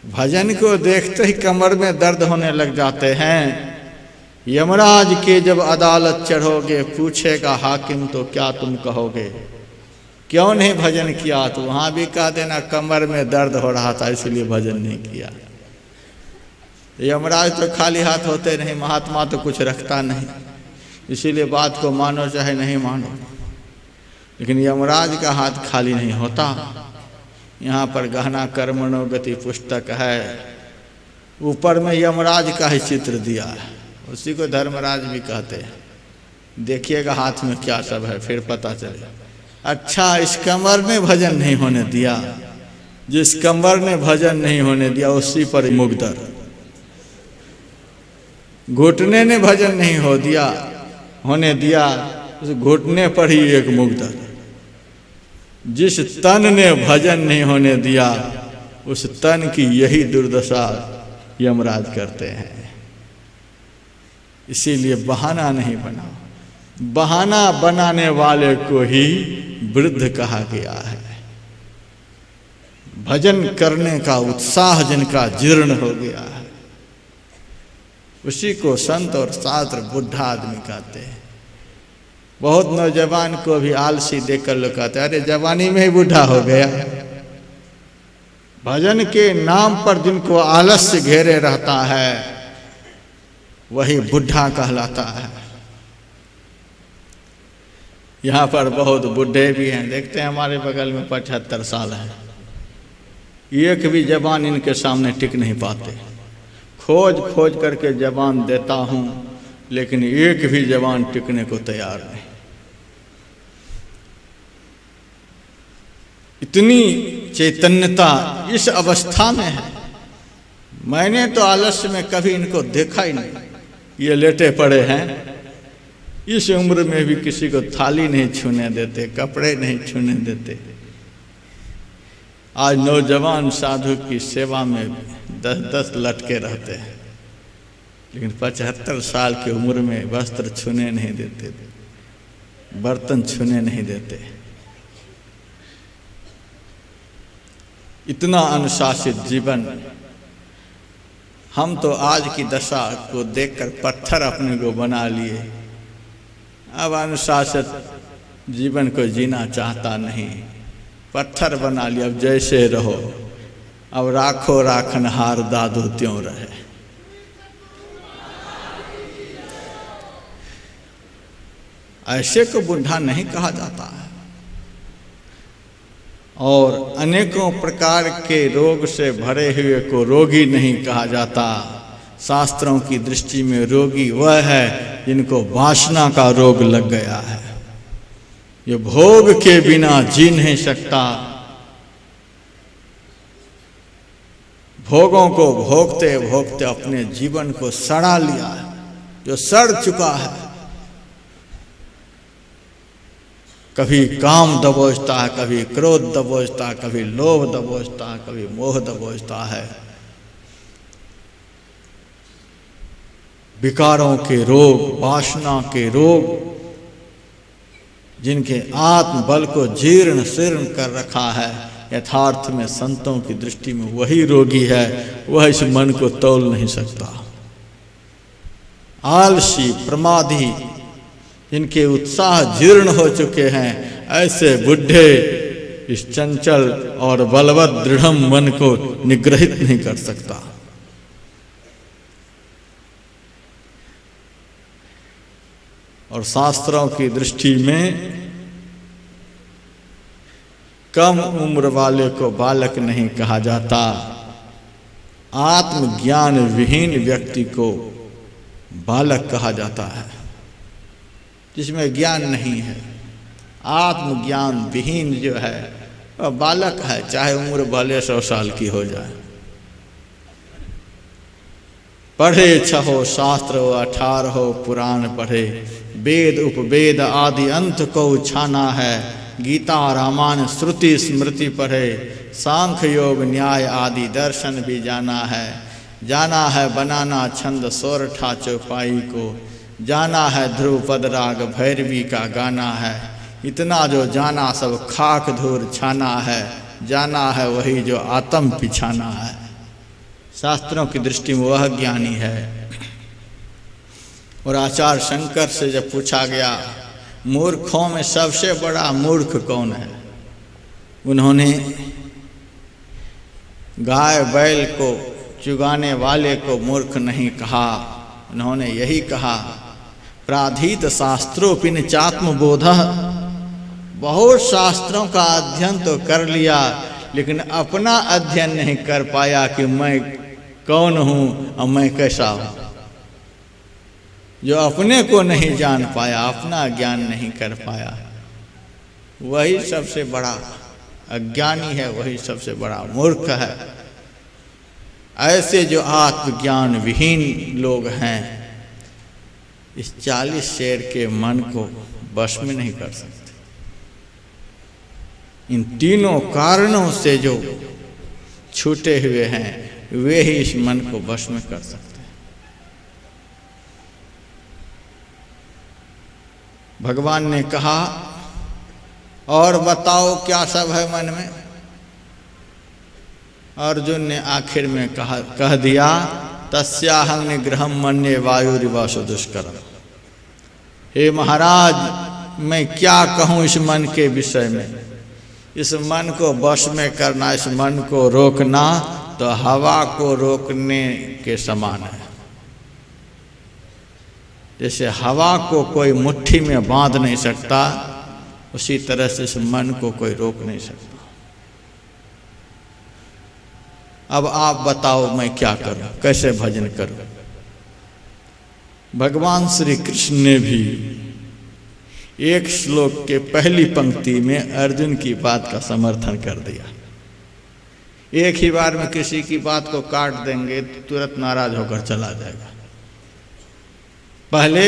भजन को देखते ही कमर में दर्द होने लग जाते हैं। यमराज के जब अदालत चढ़ोगे, पूछेगा हाकिम तो क्या तुम कहोगे? क्यों नहीं भजन किया? तो वहां भी कह देना कमर में दर्द हो रहा था इसलिए भजन नहीं किया। यमराज तो खाली हाथ होते नहीं, महात्मा तो कुछ रखता नहीं, इसीलिए बात को मानो चाहे नहीं मानो, लेकिन यमराज का हाथ खाली नहीं होता। यहाँ पर गहना कर्मणो गति पुस्तक है, ऊपर में यमराज का ही चित्र दिया है, उसी को धर्मराज भी कहते हैं। देखिएगा हाथ में क्या सब है, फिर पता चले। अच्छा, इस कमर ने भजन नहीं होने दिया, जिस कमर ने भजन नहीं होने दिया उसी पर मुग्दर। घुटने ने भजन नहीं होने दिया, उस घुटने पर ही एक मुग्दर। जिस तन ने भजन नहीं होने दिया, उस तन की यही दुर्दशा यमराज करते हैं। इसीलिए बहाना नहीं बनाओ, बहाना बनाने वाले को ही वृद्ध कहा गया है। भजन करने का उत्साह जिनका जीर्ण हो गया है, उसी को संत और शास्त्र बुढ़ा आदमी कहते हैं। बहुत नौजवान को भी आलसी देखकर लोग कहते हैं अरे जवानी में ही बूढ़ा हो गया। भजन के नाम पर जिनको आलस्य घेरे रहता है वही बुढ़ा कहलाता है। यहाँ पर बहुत बूढ़े भी हैं, देखते हैं हमारे बगल में 75 साल है, एक भी जवान इनके सामने टिक नहीं पाते। खोज खोज करके जवान देता हूँ, लेकिन एक भी जवान टिकने को तैयार नहीं। इतनी चैतन्यता इस अवस्था में है। मैंने तो आलस्य में कभी इनको देखा ही नहीं। ये लेटे पड़े हैं, इस उम्र में भी किसी को थाली नहीं छूने देते, कपड़े नहीं छूने देते। आज नौजवान साधु की सेवा में 10-10 लटके रहते हैं, लेकिन 75 साल की उम्र में वस्त्र छूने नहीं देते, बर्तन छूने नहीं देते। इतना अनुशासित जीवन। हम तो आज की दशा को देखकर पत्थर अपने को बना लिए। अब अनुशासित जीवन को जीना चाहता नहीं, पत्थर बना लिया। अब जैसे रहो, अब राखो राखनहार दादू त्यों रहे। ऐसे को बुढ़ा नहीं कहा जाता है। और अनेकों प्रकार के रोग से भरे हुए को रोगी नहीं कहा जाता। शास्त्रों की दृष्टि में रोगी वह है जिनको वासना का रोग लग गया है, ये भोग के बिना जी नहीं सकता। भोगों को भोगते भोगते अपने जीवन को सड़ा लिया है, जो सड़ चुका है। कभी काम दबोचता है, कभी क्रोध दबोचता है, कभी लोभ दबोचता है, कभी मोह दबोचता है। विकारों के रोग, वासना के रोग, जिनके आत्म बल को जीर्ण शीर्ण कर रखा है, यथार्थ में संतों की दृष्टि में वही रोगी है। वह इस मन को तौल नहीं सकता। आलसी प्रमादी, जिनके उत्साह जीर्ण हो चुके हैं, ऐसे बुढ़े इस चंचल और बलवत दृढ़ मन को निग्रहित नहीं कर सकता। और शास्त्रों की दृष्टि में कम उम्र वाले को बालक नहीं कहा जाता। आत्मज्ञान विहीन व्यक्ति को बालक कहा जाता है, जिसमें ज्ञान नहीं है। आत्मज्ञान विहीन जो है वह बालक है, चाहे उम्र भले 100 साल की हो जाए। पढ़े 6 शास्त्र 18 पुराण पढ़े, वेद उपवेद आदि अंत को छाना है। गीता रामायण श्रुति स्मृति पढ़े, सांख्य योग न्याय आदि दर्शन भी जाना है बनाना छंद सोरठा चौपाई को, जाना है ध्रुवपद राग भैरवी का गाना है। इतना जो जाना सब खाक धूर छाना है, जाना है वही जो आत्म पिछाना है। शास्त्रों की दृष्टि में वह ज्ञानी है। और आचार्य शंकर से जब पूछा गया मूर्खों में सबसे बड़ा मूर्ख कौन है, उन्होंने गाय बैल को चुगाने वाले को मूर्ख नहीं कहा, उन्होंने यही कहा प्राधीत शास्त्रोपिन चात्मबोध। बहुत शास्त्रों का अध्ययन तो कर लिया लेकिन अपना अध्ययन नहीं कर पाया कि मैं कौन हूँ और मैं कैसा हूँ। जो अपने को नहीं जान पाया, अपना ज्ञान नहीं कर पाया, वही सबसे बड़ा अज्ञानी है, वही सबसे बड़ा मूर्ख है। ऐसे जो आत्मज्ञान विहीन लोग हैं इस 40 शेर के मन को वश में नहीं कर सकते। इन तीनों कारणों से जो छूटे हुए हैं वे ही इस मन को वश में कर सकते हैं। भगवान ने कहा और बताओ क्या सब है मन में। अर्जुन ने आखिर में कह दिया तस्याहं निग्रहं मन्ये वायुरिवासो दुष्करम्। हे महाराज मैं क्या कहूँ इस मन के विषय में। इस मन को वश में करना, इस मन को रोकना तो हवा को रोकने के समान है। जैसे हवा को कोई मुट्ठी में बांध नहीं सकता, उसी तरह से इस मन को कोई रोक नहीं सकता। अब आप बताओ मैं क्या करूं, कैसे भजन करूं। भगवान श्री कृष्ण ने भी एक श्लोक के पहली पंक्ति में अर्जुन की बात का समर्थन कर दिया। एक ही बार में किसी की बात को काट देंगे तो तुरंत नाराज होकर चला जाएगा। पहले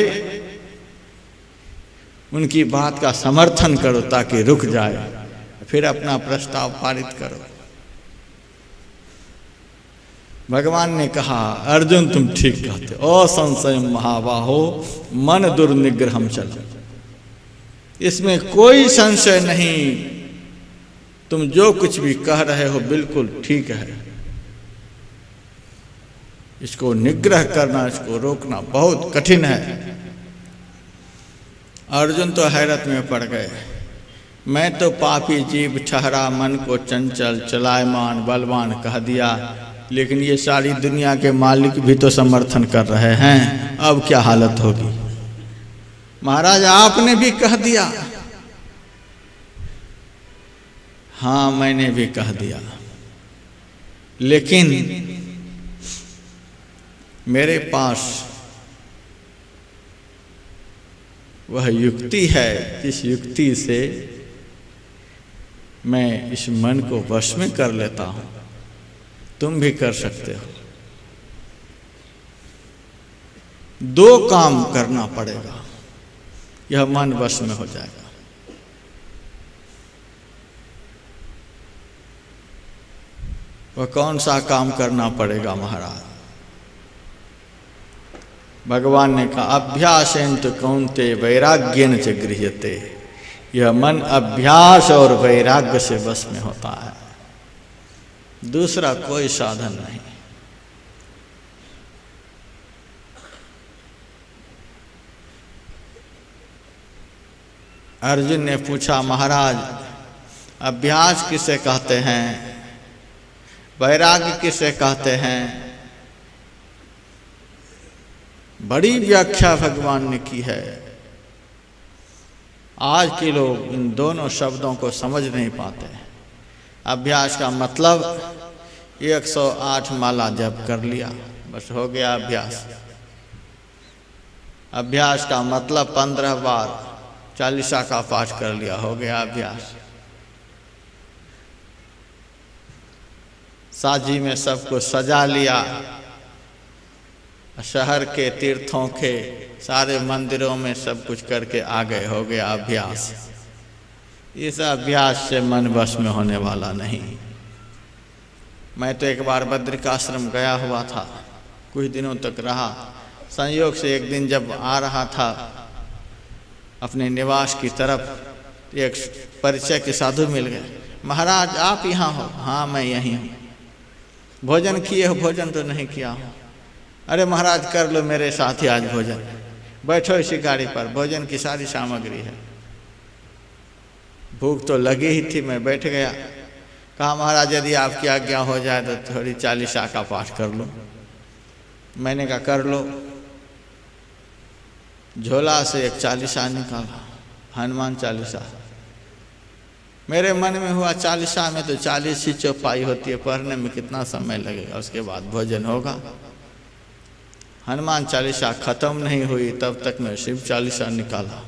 उनकी बात का समर्थन करो ताकि रुक जाए, फिर अपना प्रस्ताव पारित करो। भगवान ने कहा अर्जुन तुम ठीक कहते, असंशय महाबाहो मन दुर्निग्रहम चलो। इसमें कोई संशय नहीं, तुम जो कुछ भी कह रहे हो बिल्कुल ठीक है। इसको निग्रह करना, इसको रोकना बहुत कठिन है। अर्जुन तो हैरत में पड़ गए। मैं तो पापी जीव ठहरा, मन को चंचल चलायमान बलवान कह दिया, लेकिन ये सारी दुनिया के मालिक भी तो समर्थन कर रहे हैं, अब क्या हालत होगी। महाराज आपने भी कह दिया। हाँ मैंने भी कह दिया, लेकिन मेरे पास वह युक्ति है जिस युक्ति से मैं इस मन को वश में कर लेता हूं। तुम भी कर सकते हो। 2 काम करना पड़ेगा, यह मन वश में हो जाएगा। वह कौन सा काम करना पड़ेगा महाराज। भगवान ने कहा अभ्यासेन तो कौन्ते वैराग्येन च गृह्यते। यह मन अभ्यास और वैराग्य से वश में होता है, दूसरा कोई साधन नहीं। अर्जुन ने पूछा महाराज अभ्यास किसे कहते हैं, वैराग्य किसे कहते हैं। बड़ी व्याख्या भगवान ने की है। आज के लोग इन दोनों शब्दों को समझ नहीं पाते। अभ्यास का मतलब 108 माला जप कर लिया, बस हो गया अभ्यास। अभ्यास का मतलब 15 बार चालीसा का पाठ कर लिया, हो गया अभ्यास। साजी में सबको सजा लिया, शहर के तीर्थों के सारे मंदिरों में सब कुछ करके आ गए, हो गया अभ्यास। इस अभ्यास से मन वश में होने वाला नहीं। मैं तो एक बार बद्रिकाश्रम गया हुआ था, कुछ दिनों तक रहा। संयोग से एक दिन जब आ रहा था अपने निवास की तरफ, एक परिचय के साधु मिल गए। महाराज आप यहाँ हो? हाँ मैं यहीं हूँ। भोजन किए हो? भोजन तो नहीं किया हूँ। अरे महाराज कर लो मेरे साथ ही आज भोजन, बैठो इसी गाड़ी पर, भोजन की सारी सामग्री है। भूख तो लगी ही थी, मैं बैठ गया। कहा महाराज यदि आपकी आज्ञा हो जाए तो थोड़ी चालीसा का पाठ कर लो। मैंने कहा कर लो। झोला से एक चालीसा निकाला, हनुमान चालीसा। मेरे मन में हुआ चालीसा में तो 40 ही चौपाई होती है, पढ़ने में कितना समय लगेगा, उसके बाद भोजन होगा। हनुमान चालीसा खत्म नहीं हुई तब तक मैं शिव चालीसा निकाला।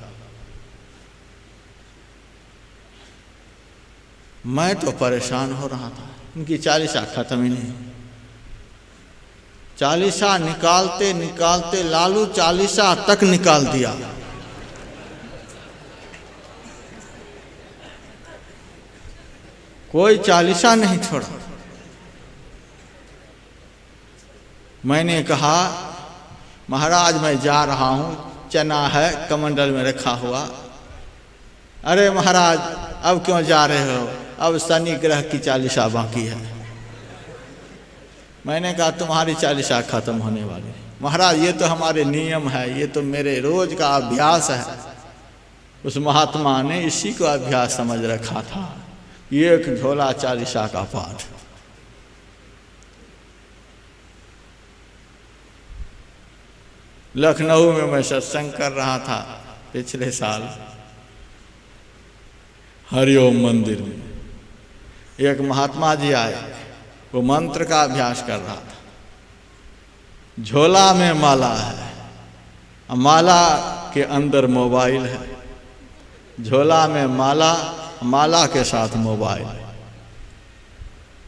मैं तो परेशान हो रहा था, उनकी चालीसा खत्म ही नहीं। चालीसा निकालते निकालते लालू चालीसा तक निकाल दिया। कोई चालीसा नहीं छोड़ा। मैंने कहा महाराज मैं जा रहा हूं, चना है कमंडल में रखा हुआ। अरे महाराज अब क्यों जा रहे हो? अब शनि ग्रह की चालीसा बाकी है। मैंने कहा तुम्हारी चालीसा खत्म होने वाली है। महाराज ये तो हमारे नियम है, ये तो मेरे रोज का अभ्यास है। उस महात्मा ने इसी को अभ्यास समझ रखा था, एक झोला चालीसा का पाठ। लखनऊ में मैं सत्संग कर रहा था पिछले साल, हरिओम मंदिर में। एक महात्मा जी आए, वो मंत्र का अभ्यास कर रहा था। झोला में माला है, माला के अंदर मोबाइल है। झोला में माला, माला के साथ मोबाइल।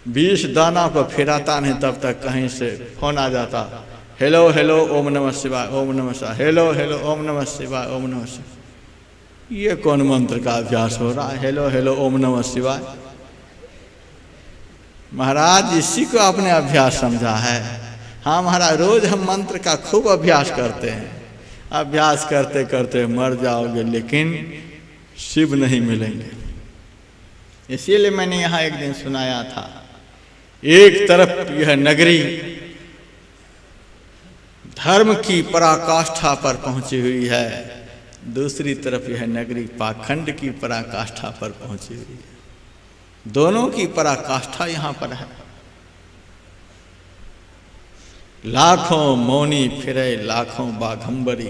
20 दाना को फिराता नहीं तब तक कहीं से फोन आ जाता, हेलो हेलो ओम नमः शिवाय, ओम नमः शिवाय, हेलो हेलो ओम नमः शिवाय, ओम नमः शिवाय। ये कौन मंत्र का अभ्यास हो रहा है? हेलो हेलो ओम नमः शिवाय। महाराज इसी को आपने अभ्यास समझा है। हाँ महाराज रोज हम मंत्र का खूब अभ्यास करते हैं, अभ्यास करते करते मर जाओगे लेकिन शिव नहीं मिलेंगे। इसीलिए मैंने यहाँ एक दिन सुनाया था, एक तरफ यह नगरी धर्म की पराकाष्ठा पर पहुंची हुई है, दूसरी तरफ यह नगरी पाखंड की पराकाष्ठा पर पहुंची हुई है। दोनों की पराकाष्ठा यहाँ पर है। लाखों मौनी फिरे लाखों बाघंबरी,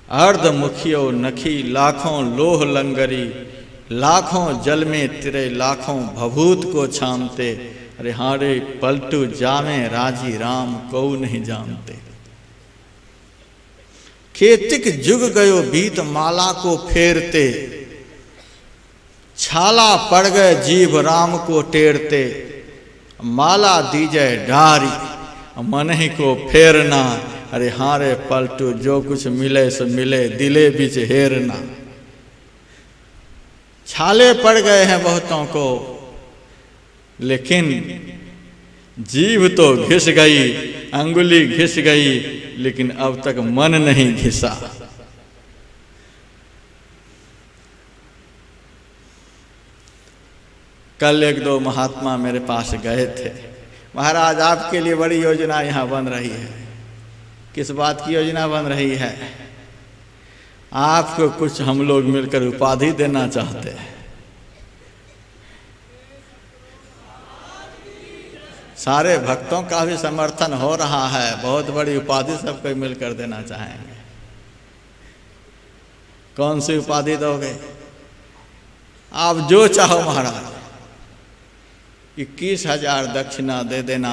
अर्धमुखियो नखी लाखों लोह लंगरी। लाखों जल में तिरे लाखों भभूत को छामते, अरे हारे पलटू जामे राजी राम को नहीं जानते। केतिक जुग गयो बीत माला को फेरते, छाला पड़ गए जीभ राम को टेरते। माला दीजे डारी मन ही को फेरना, अरे हारे पलटू जो कुछ मिले सो मिले दिले बीच हेरना। छाले पड़ गए हैं बहुतों को, लेकिन जीभ तो घिस गई, अंगुली घिस गई, लेकिन अब तक मन नहीं घिसा। कल 1-2 महात्मा मेरे पास गए थे, महाराज आपके लिए बड़ी योजना यहाँ बन रही है। किस बात की योजना बन रही है? आपको कुछ हम लोग मिलकर उपाधि देना चाहते हैं। सारे भक्तों का भी समर्थन हो रहा है, बहुत बड़ी उपाधि सबको मिलकर देना चाहेंगे। कौन सी उपाधि दोगे? आप जो चाहो महाराज। 21,000 दक्षिणा दे देना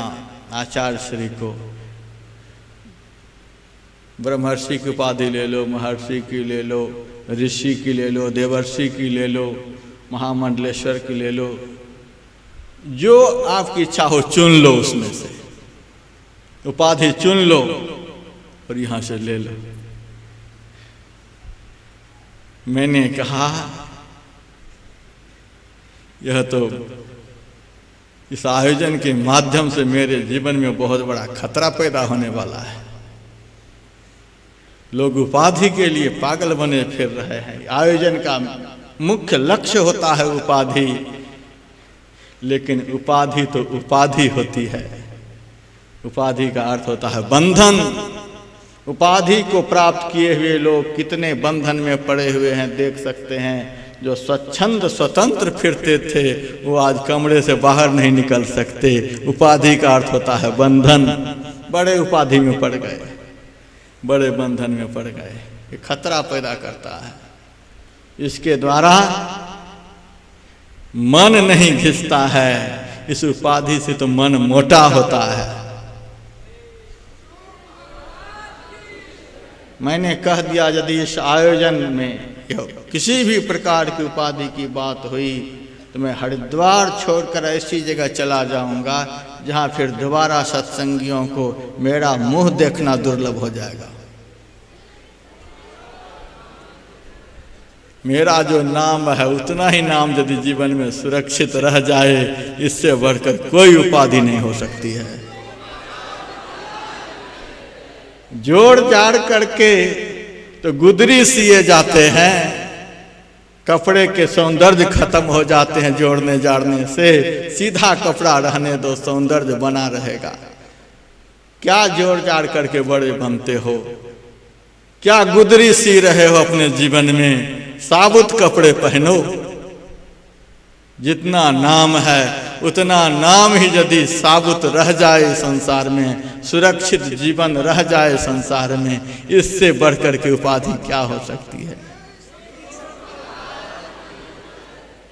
आचार्य श्री को। ब्रह्मर्षि की उपाधि ले लो, महर्षि की ले लो, ऋषि की ले लो, देवर्षि की ले लो, महामंडलेश्वर की ले लो, जो आपकी इच्छा हो चुन लो, उसमें से उपाधि चुन लो और यहां से ले लो। मैंने कहा यह तो इस आयोजन के माध्यम से मेरे जीवन में बहुत बड़ा खतरा पैदा होने वाला है। लोग उपाधि के लिए पागल बने फिर रहे हैं। आयोजन का मुख्य लक्ष्य होता है उपाधि, लेकिन उपाधि तो उपाधि होती है। उपाधि का अर्थ होता है बंधन। उपाधि को प्राप्त किए हुए लोग कितने बंधन में पड़े हुए हैं देख सकते हैं। जो स्वच्छंद स्वतंत्र फिरते थे वो आज कमरे से बाहर नहीं निकल सकते। उपाधि का अर्थ होता है बंधन। बड़े उपाधि में पड़ गए, बड़े बंधन में पड़ गए। ये खतरा पैदा करता है। इसके द्वारा मन नहीं घिसता है। इस उपाधि से तो मन मोटा होता है। मैंने कह दिया यदि इस आयोजन में किसी भी प्रकार की उपाधि की बात हुई तो मैं हरिद्वार छोड़कर ऐसी जगह चला जाऊंगा जहां फिर दोबारा सत्संगियों को मेरा मुंह देखना दुर्लभ हो जाएगा। मेरा जो नाम है उतना ही नाम यदि जीवन में सुरक्षित रह जाए, इससे बढ़कर कोई उपाधि नहीं हो सकती है। जोड़ जाड़ करके तो गुदरी सिए जाते हैं, कपड़े के सौंदर्य खत्म हो जाते हैं जोड़ने जाड़ने से। सीधा कपड़ा रहने दो, सौंदर्य बना रहेगा। क्या जोड़ जाड़ करके बड़े बनते हो? क्या गुदरी सी रहे हो अपने जीवन में? साबुत कपड़े पहनो। जितना नाम है उतना नाम ही यदि साबुत रह जाए संसार में, सुरक्षित जीवन रह जाए संसार में, इससे बढ़कर के उपाधि क्या हो सकती है?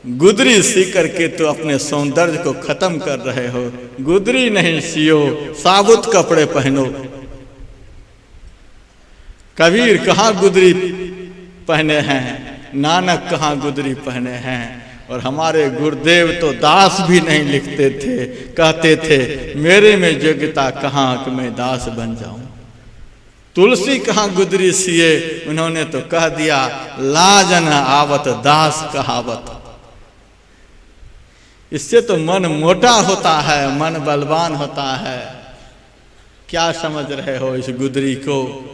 गुदरी सी करके तो अपने सौंदर्य को खत्म कर रहे हो। गुदरी नहीं सियो, साबुत कपड़े पहनो। कबीर कहाँ गुदरी पहने हैं, नानक कहाँ गुदरी पहने हैं। और हमारे गुरुदेव तो दास भी नहीं लिखते थे, कहते थे मेरे में योग्यता कहाँ कि मैं दास बन जाऊं। तुलसी कहाँ गुदरी सिए, उन्होंने तो कह दिया लाजन आवत दास कहावत। इससे तो मन मोटा होता है, मन बलवान होता है। क्या समझ रहे हो इस गुदरी को?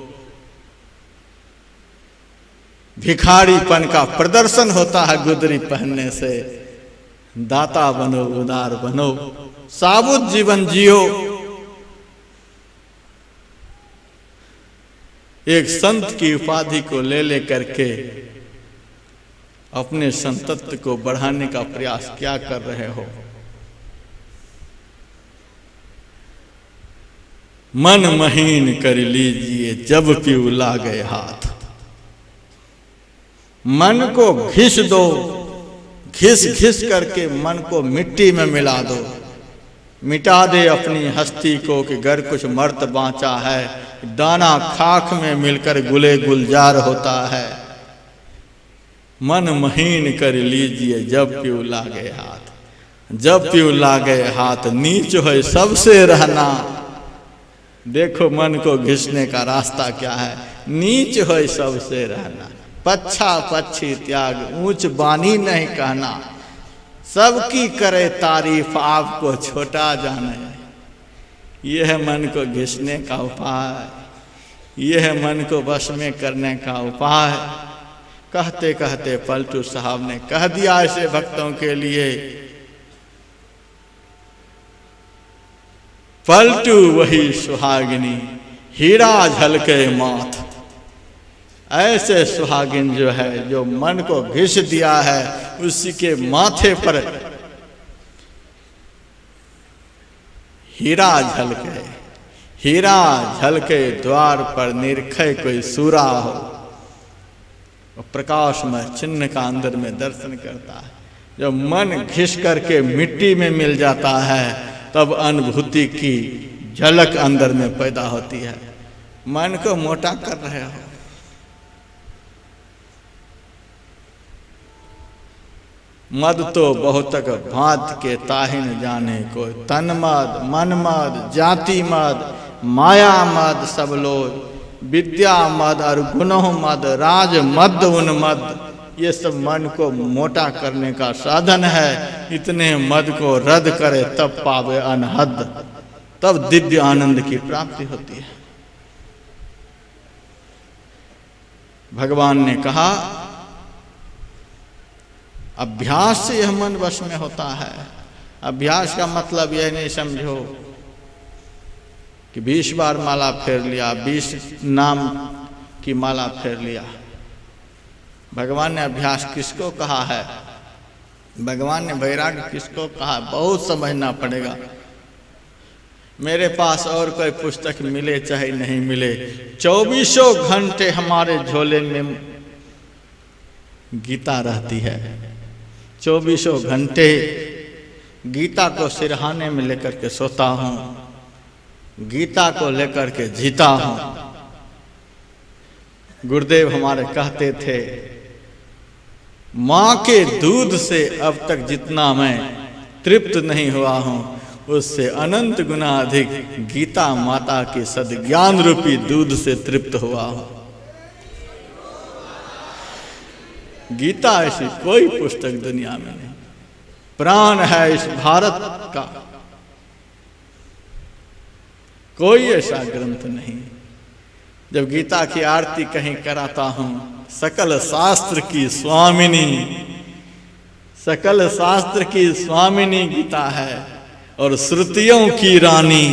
भिखारीपन का प्रदर्शन होता है गुदरी पहनने से। दाता बनो, उदार बनो, साबुत जीवन जियो। एक संत की उपाधि को ले करके अपने संतत्व को बढ़ाने का प्रयास क्या कर रहे हो? मन महीन कर लीजिए जब पीऊ लागे हाथ। मन को घिस दो, घिस घिस करके मन को मिट्टी में मिला दो। मिटा दे अपनी हस्ती को कि घर कुछ मर्त बांचा है। दाना खाक में मिलकर गुले गुलजार होता है। मन महीन कर लीजिए जब पीऊ लागे हाथ। जब पीऊ लागे हाथ, नीच हो सबसे रहना। देखो मन को घिसने का रास्ता क्या है? नीच हो सबसे रहना। पच्छा पच्छी त्याग, ऊंच बानी नहीं कहना। सबकी करे तारीफ, आपको छोटा जाने। यह है मन को घिसने का उपाय। यह है मन को वश में करने का उपाय। कहते कहते पलटू साहब ने कह दिया ऐसे भक्तों के लिए, पलटू वही सुहागिनी, हीरा झलके माथ। ऐसे सुहागिन जो है, जो मन को घिस दिया है, उसी के माथे पर हीरा झलके। हीरा झलके द्वार पर निरखे कोई सूरा हो। प्रकाश में चिन्ह का अंदर में दर्शन करता है। जब मन घिस करके मिट्टी में मिल जाता है, तब अनुभूति की झलक अंदर में पैदा होती है। मन को मोटा कर रहे हो। मद तो बहुतक भांत के ताहिन जाने को। तन मद, मन मद, जाति मद, माया मद सब लोग। विद्या मद और गुणों मद, राज मद उन्मद। ये सब मन को मोटा करने का साधन है। इतने मद को रद्द करे तब पावे अनहद, तब दिव्य आनंद की प्राप्ति होती है। भगवान ने कहा अभ्यास से यह मन वश में होता है। अभ्यास का मतलब यह नहीं समझो कि 20 बार माला फेर लिया, 20 नाम की माला फेर लिया। भगवान ने अभ्यास किसको कहा है, भगवान ने वैराग्य किसको कहा, बहुत समझना पड़ेगा। मेरे पास और कोई पुस्तक मिले चाहे नहीं मिले, 24 घंटे हमारे झोले में गीता रहती है। 24 घंटे गीता को सिरहाने में लेकर के सोता हूँ, गीता को लेकर के जीता हूँ। गुरुदेव हमारे कहते थे, माँ के दूध से अब तक जितना मैं तृप्त नहीं हुआ हूँ, उससे अनंत गुना अधिक गीता माता के सद्ज्ञान रूपी दूध से तृप्त हुआ हूँ। गीता ऐसी कोई पुस्तक दुनिया में नहीं, प्राण है इस भारत का, कोई ऐसा ग्रंथ नहीं। जब गीता की आरती कहीं कराता हूं, सकल शास्त्र की स्वामिनी, सकल शास्त्र की स्वामिनी गीता है और श्रुतियों की रानी।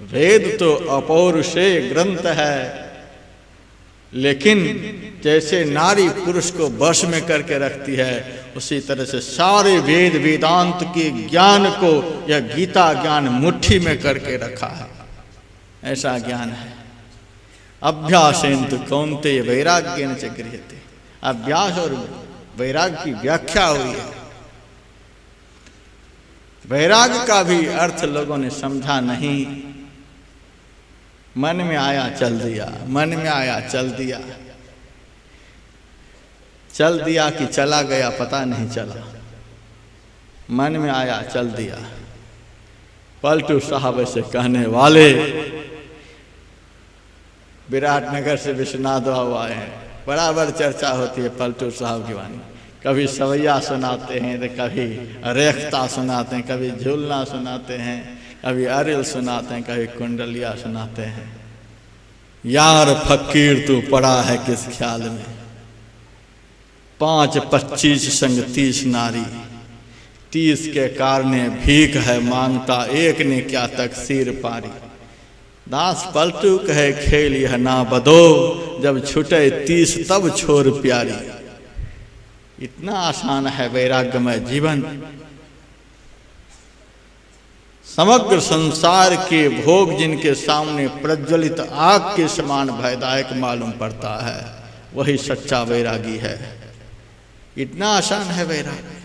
वेद तो अपौरुषेय ग्रंथ है, लेकिन जैसे नारी पुरुष को वश में करके रखती है, उसी तरह से सारे वेद वेदांत के ज्ञान को यह गीता ज्ञान मुट्ठी में करके रखा है। ऐसा ज्ञान है। अभ्यासेन कौन्तेय वैराग्येन च गृह्यते। अभ्यास और वैराग्य की व्याख्या हुई है। वैराग्य का भी अर्थ लोगों ने समझा नहीं। मन में आया चल दिया, मन में आया चल दिया, चल दिया कि चला गया पता नहीं चला। मन में आया चल दिया। पलटू साहब ऐसे कहने वाले विराटनगर से विश्वनाथ बाबू आए हैं, बराबर चर्चा होती है पलटू साहब की वाणी। कभी सवैया सुनाते हैं तो कभी रेखता सुनाते हैं, कभी झूलना सुनाते हैं, कभी अरिल सुनाते हैं, कभी कुंडलिया सुनाते हैं। यार फकीर तू पड़ा है किस ख्याल में, 5-25 संग 30 नारी, 30 के कारणे भीख है मांगता, एक ने क्या तकसीर पारी। दास पलटू कहे खेल यह ना बदो, जब छुटे 30 तब छोर प्यारी। इतना आसान है वैराग्यमय जीवन। समग्र संसार के भोग जिनके सामने प्रज्वलित आग के समान भयदायक मालूम पड़ता है, वही सच्चा वैरागी है। इतना आसान है वैराग्य।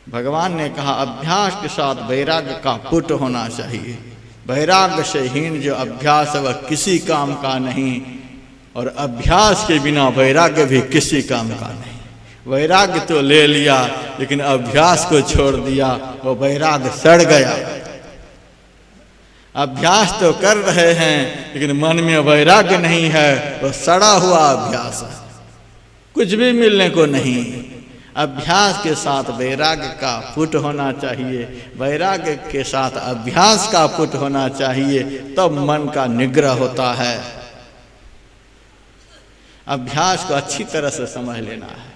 भगवान ने कहा अभ्यास के साथ वैराग्य का पुट होना चाहिए। वैराग्य से हीन जो अभ्यास है वह किसी काम का नहीं, और अभ्यास के बिना वैराग्य भी किसी काम का नहीं। वैराग्य तो ले लिया लेकिन अभ्यास को छोड़ दिया, वो वैराग्य सड़ गया। अभ्यास तो कर रहे हैं लेकिन मन में वैराग्य नहीं है, वो सड़ा हुआ अभ्यास है, कुछ भी मिलने को नहीं। अभ्यास के साथ वैराग्य का पुट होना चाहिए, वैराग्य के साथ अभ्यास का पुट होना चाहिए, तब मन का निग्रह होता है। अभ्यास को अच्छी तरह से समझ लेना है।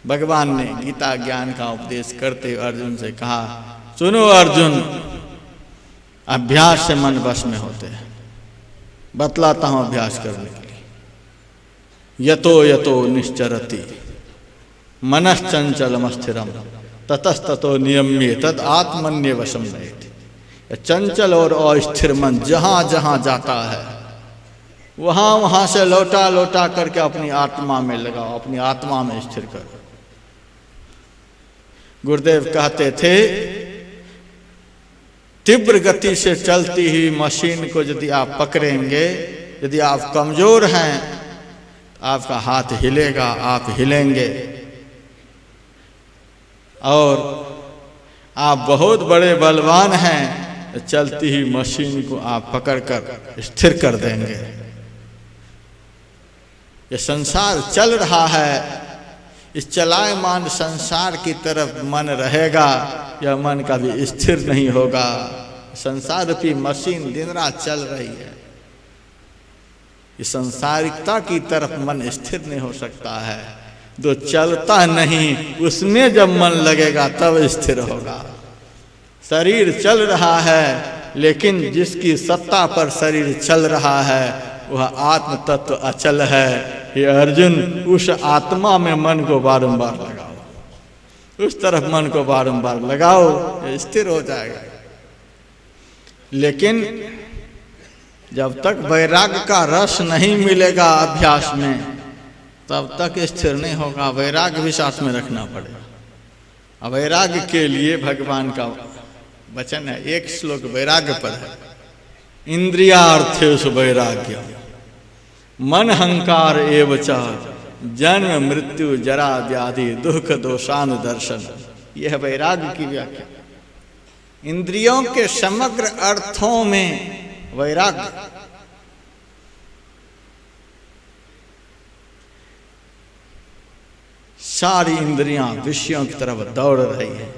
भगवान ने गीता ज्ञान का उपदेश करते हुए अर्जुन से कहा, सुनो अर्जुन, अभ्यास से मन वश में होते हैं। बतलाता हूं अभ्यास करने के लिए। यतो यतो निश्चरति मनश्चंचलम स्थिरम ततस्ततो नियम्ये तद आत्मन्य वशम नयति। चंचल और अस्थिर मन जहां जहां जाता है वहां वहां से लौटा लौटा करके अपनी आत्मा में लगाओ, अपनी आत्मा में स्थिर करो। गुरुदेव कहते थे, तीव्र गति से चलती हुई मशीन को यदि आप पकड़ेंगे, यदि आप कमजोर हैं, आपका हाथ हिलेगा, आप हिलेंगे। और आप बहुत बड़े बलवान हैं तो चलती हुई मशीन को आप पकड़कर स्थिर कर देंगे। ये संसार चल रहा है, इस चलायमान संसार की तरफ मन रहेगा, यह मन कभी स्थिर नहीं होगा। संसार रूपी मशीन दिन रात चल रही है, इस संसारिकता की तरफ मन स्थिर नहीं हो सकता है। जो चलता नहीं उसमें जब मन लगेगा तब स्थिर होगा। शरीर चल रहा है लेकिन जिसकी सत्ता पर शरीर चल रहा है वह आत्म तत्व अचल है। हे अर्जुन, उस आत्मा में मन को बारंबार लगाओ, उस तरफ मन को बारंबार लगाओ, स्थिर हो जाएगा। लेकिन जब तक वैराग्य का रस नहीं मिलेगा अभ्यास में तब तक स्थिर नहीं होगा। वैराग्य भी साथ में रखना पड़ेगा। वैराग्य के लिए भगवान का वचन है, एक श्लोक वैराग्य पर है, इंद्रियार्थेषु वैराग्य मन हंकार एव च जन्म मृत्यु जरा व्याधि दुख दोषान दर्शन। यह है वैराग्य की व्याख्या। इंद्रियों के समग्र अर्थों में वैराग्य। सारी इंद्रियां विषयों की तरफ दौड़ रही हैं।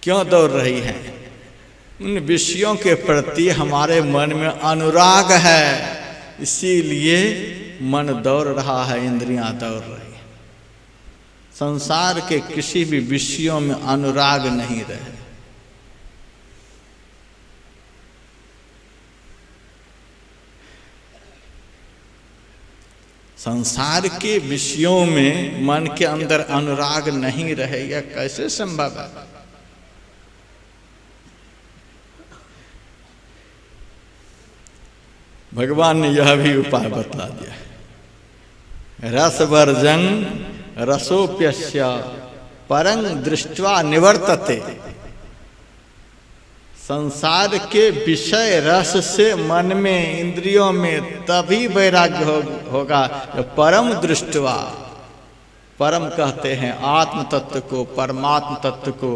क्यों दौड़ रही हैं? उन विषयों के प्रति हमारे मन में अनुराग है, इसीलिए मन दौड़ रहा है, इंद्रियां दौड़ रही हैं। संसार के किसी भी विषयों में अनुराग नहीं रहे। संसार के विषयों में मन के अंदर अनुराग नहीं रहे, यह कैसे संभव है? भगवान ने यह भी उपाय बता दिया, रसवर्जन रसोप्यस्य परं दृष्ट्वा निवर्तते। संसार के विषय रस से मन में, इंद्रियों में तभी वैराग्य होगा जब परम दृष्टवा, परम कहते हैं आत्म तत्व को, परमात्म तत्व को।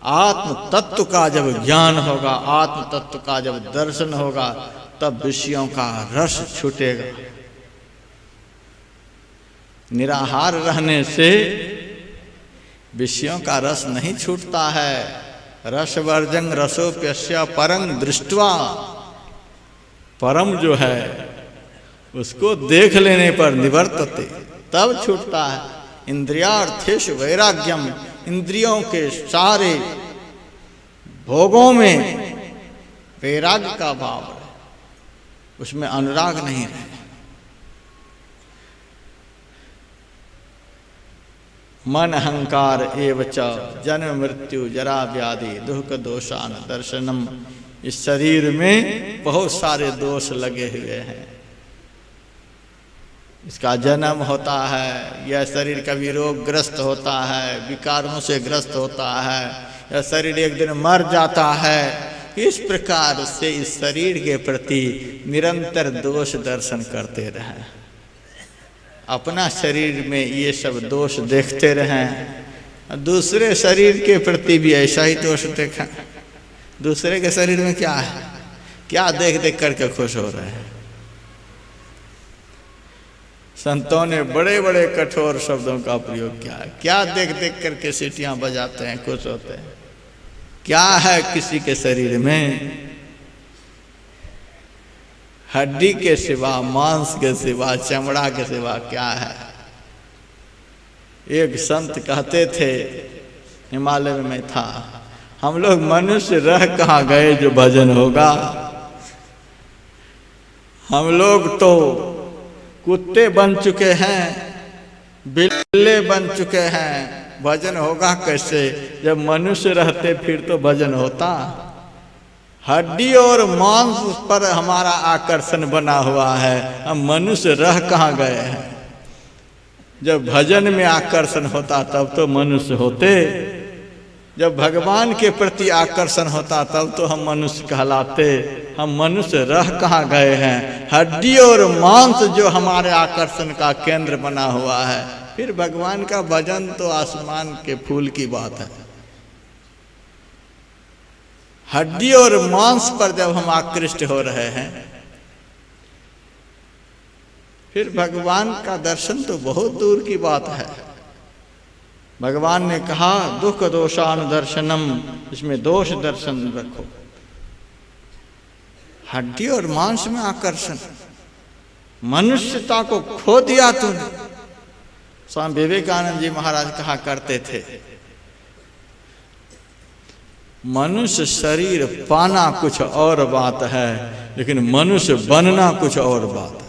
आत्म तत्व का जब ज्ञान होगा, आत्म तत्व का जब दर्शन होगा, तब विषयों का रस छूटेगा। निराहार रहने से विषयों का रस नहीं छूटता है। रसवर्जन रसोप्यस्य परं दृष्ट्वा, परम जो है उसको देख लेने पर निवर्तते, तब छूटता है। इंद्रियार्थेषु वैराग्यम, इंद्रियों के सारे भोगों में वैराग्य का भाव है, उसमें अनुराग नहीं है। मन अहंकार एवच जन्म मृत्यु जरा व्याधि दुख दोषान दर्शनम। इस शरीर में बहुत सारे दोष लगे हुए हैं। इसका जन्म होता है, यह शरीर कभी रोगग्रस्त होता है, विकारों से ग्रस्त होता है, यह शरीर एक दिन मर जाता है। इस प्रकार से इस शरीर के प्रति निरंतर दोष दर्शन करते रहें। अपना शरीर में ये सब दोष देखते रहें, दूसरे शरीर के प्रति भी ऐसा ही दोष देखें। दूसरे के शरीर में क्या है, क्या देख देख करके खुश हो रहे हैं। संतों ने बड़े बड़े कठोर शब्दों का प्रयोग किया है। क्या देख देख करके सीटियां बजाते हैं, खुश होते हैं। क्या है किसी के शरीर में? हड्डी के सिवा, मांस के सिवा, चमड़ा के सिवा क्या है? एक संत कहते थे, हिमालय में मैं था, हम लोग मनुष्य रह कहाँ गए जो भजन होगा। हम लोग तो कुत्ते बन चुके हैं, बिल्ले बन चुके हैं, भजन होगा कैसे? जब मनुष्य रहते फिर तो भजन होता। हड्डी और मांस पर हमारा आकर्षण बना हुआ है, हम मनुष्य रह कहाँ गए हैं? जब भजन में आकर्षण होता तब तो मनुष्य होते। जब भगवान के प्रति आकर्षण होता तब तो हम मनुष्य कहलाते। हम मनुष्य रह कहाँ गए हैं? हड्डी और मांस जो हमारे आकर्षण का केंद्र बना हुआ है, फिर भगवान का भजन तो आसमान के फूल की बात है। हड्डी और मांस पर जब हम आकृष्ट हो रहे हैं, फिर भगवान का दर्शन तो बहुत दूर की बात है। भगवान ने कहा दुख दोषान दर्शनम, इसमें दोष दर्शन रखो। हड्डी और मांस में आकर्षण, मनुष्यता को खो दिया तूने। स्वामी विवेकानंद जी महाराज कहा करते थे, मनुष्य शरीर पाना कुछ और बात है, लेकिन मनुष्य बनना कुछ और बात है।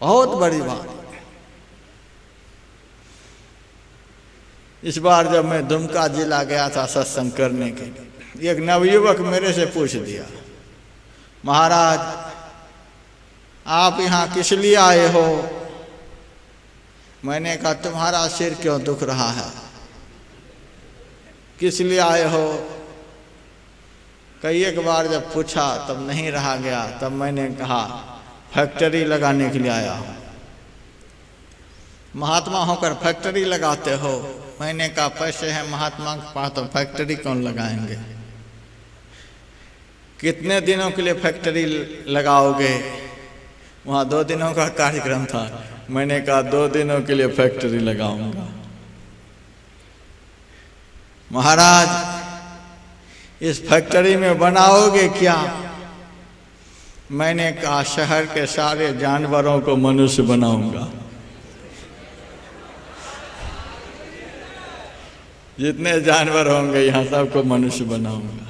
बहुत बड़ी बात। इस बार जब मैं दुमका जिला गया था सत्संग करने के लिए, एक नवयुवक मेरे से पूछ दिया, महाराज आप यहाँ किस लिए आए हो? मैंने कहा तुम्हारा सिर क्यों दुख रहा है? किस लिए आए हो? कई एक बार जब पूछा तब नहीं रहा गया, तब मैंने कहा फैक्ट्री लगाने के लिए आया हूँ। महात्मा होकर फैक्ट्री लगाते हो? मैंने कहा पैसे हैं महात्मा के पास तो फैक्ट्री कौन लगाएंगे? कितने दिनों के लिए फैक्ट्री लगाओगे? वहाँ 2 दिनों का कार्यक्रम था। मैंने कहा 2 दिनों के लिए फैक्ट्री लगाऊंगा। महाराज इस फैक्ट्री में बनाओगे क्या? मैंने कहा शहर के सारे जानवरों को मनुष्य बनाऊंगा। जितने जानवर होंगे यहाँ सबको मनुष्य बनाऊंगा।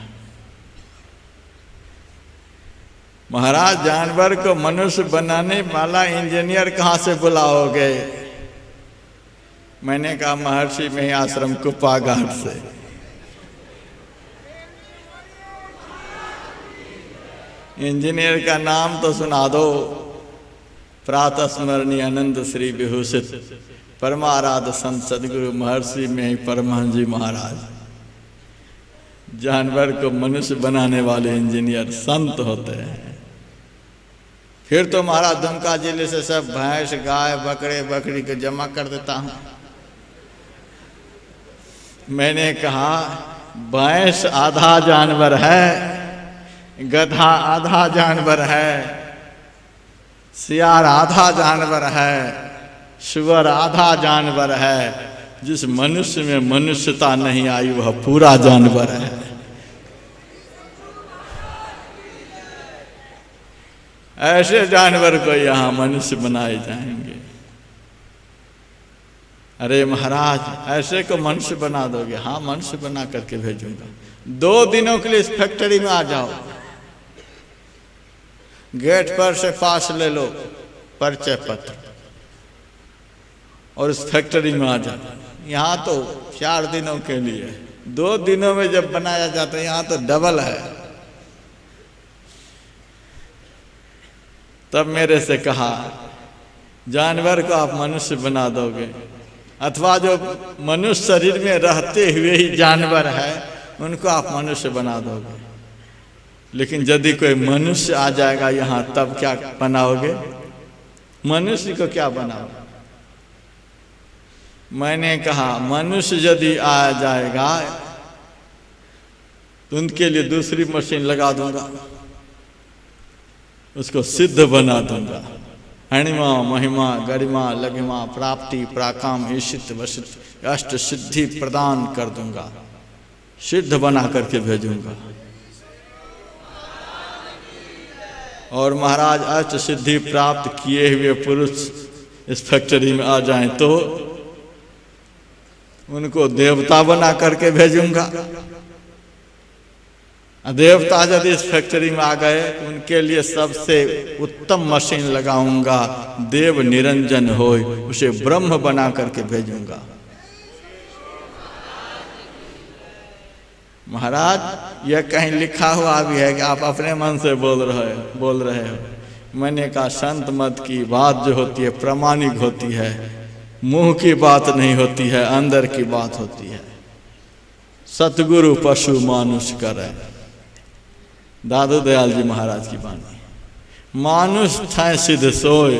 महाराज जानवर को मनुष्य बनाने वाला इंजीनियर कहाँ से बुलाओगे? मैंने कहा महर्षि में आश्रम कुप्पा घाट से। इंजीनियर का नाम तो सुना दो, प्रातः स्मरणीय आनंद श्री विभूषित परमाराध संत सदगुरु महर्षि में परमहंस जी महाराज। जानवर को मनुष्य बनाने वाले इंजीनियर संत होते हैं। फिर तो महाराज दुमका जिले से सब भैंस गाय बकरे बकरी को जमा कर देता हूं। मैंने कहा भैंस आधा जानवर है, गधा आधा जानवर है, सियार आधा जानवर है, सुअर आधा जानवर है। जिस मनुष्य में मनुष्यता नहीं आई वह पूरा जानवर है। ऐसे जानवर को यहाँ मनुष्य बनाए जाएंगे। अरे महाराज ऐसे को मनुष्य बना दोगे? हाँ मनुष्य बना करके भेजूंगा। 2 दिनों के लिए इस फैक्ट्री में आ जाओ। गेट पर से पास ले लो परिचय पत्र और इस फैक्ट्री में आ जाओ। यहाँ तो 4 दिनों के लिए, 2 दिनों में जब बनाया जाता है यहाँ तो डबल है। तब मेरे से कहा जानवर को आप मनुष्य बना दोगे, अथवा जो मनुष्य शरीर में रहते हुए ही जानवर है उनको आप मनुष्य बना दोगे, लेकिन यदि कोई मनुष्य आ जाएगा यहाँ तब क्या बनाओगे? मनुष्य को क्या बनाओगे? मैंने कहा मनुष्य यदि आ जाएगा तो उनके लिए दूसरी मशीन लगा दूंगा, उसको सिद्ध बना दूंगा। अणिमा महिमा गरिमा लघिमा प्राप्ति प्राकाम ईशित वशित अष्ट सिद्धि प्रदान कर दूंगा, सिद्ध बना करके भेजूंगा। और महाराज अष्ट सिद्धि प्राप्त किए हुए पुरुष इस फैक्ट्री में आ जाएं तो उनको देवता बना करके भेजूंगा। देवता यदि इस फैक्ट्री में आ गए उनके लिए सबसे उत्तम मशीन लगाऊंगा, देव निरंजन होय, उसे ब्रह्म बना करके भेजूंगा। महाराज यह कहीं लिखा हुआ भी है कि आप अपने मन से बोल रहे हो। मैंने कहा संत मत की बात जो होती है प्रामाणिक होती है, मुंह की बात नहीं होती है, अंदर की बात होती है। सतगुरु पशु मानुष करे, दादू दयाल जी महाराज की बानी। मानुष थे सिद्ध सोय,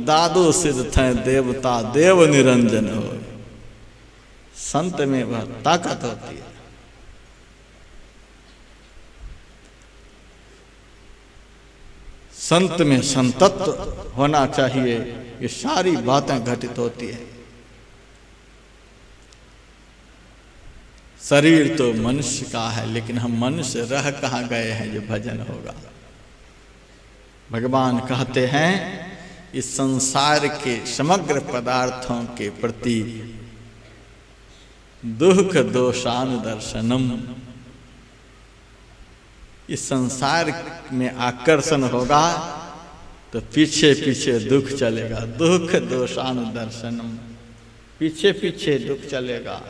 दादू सिद्ध थे देवता, देव निरंजन होय। संत में वह ताकत होती है। संत में संतत्व होना चाहिए, ये सारी बातें घटित होती है। शरीर तो मनुष्य का है, लेकिन हम मनुष्य रह कहाँ गए हैं जो भजन होगा। भगवान कहते हैं इस संसार के समग्र पदार्थों के प्रति दुख दोषानुदर्शनम, इस संसार में आकर्षण होगा तो पीछे पीछे दुख चलेगा। दुख दोषानुदर्शनम, पीछे पीछे दुख चलेगा।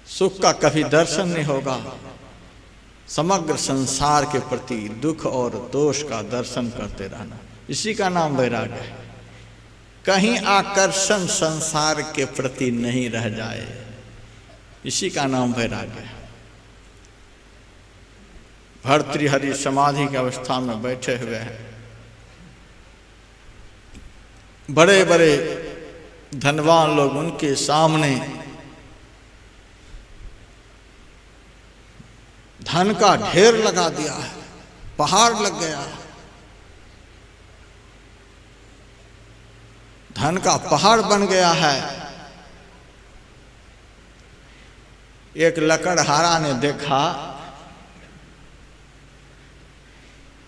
सुख का कभी दर्शन नहीं होगा। समग्र संसार के प्रति दुख और दोष का दर्शन करते रहना, इसी का नाम वैराग्य है। कहीं आकर्षण संसार के प्रति नहीं रह जाए, इसी का नाम वैराग्य है। भर्तृहरि समाधि की अवस्था में बैठे हुए हैं। बड़े बड़े धनवान लोग उनके सामने धन का ढेर लगा दिया है, पहाड़ लग गया है, धन का पहाड़ बन गया है। एक लकड़हारा ने देखा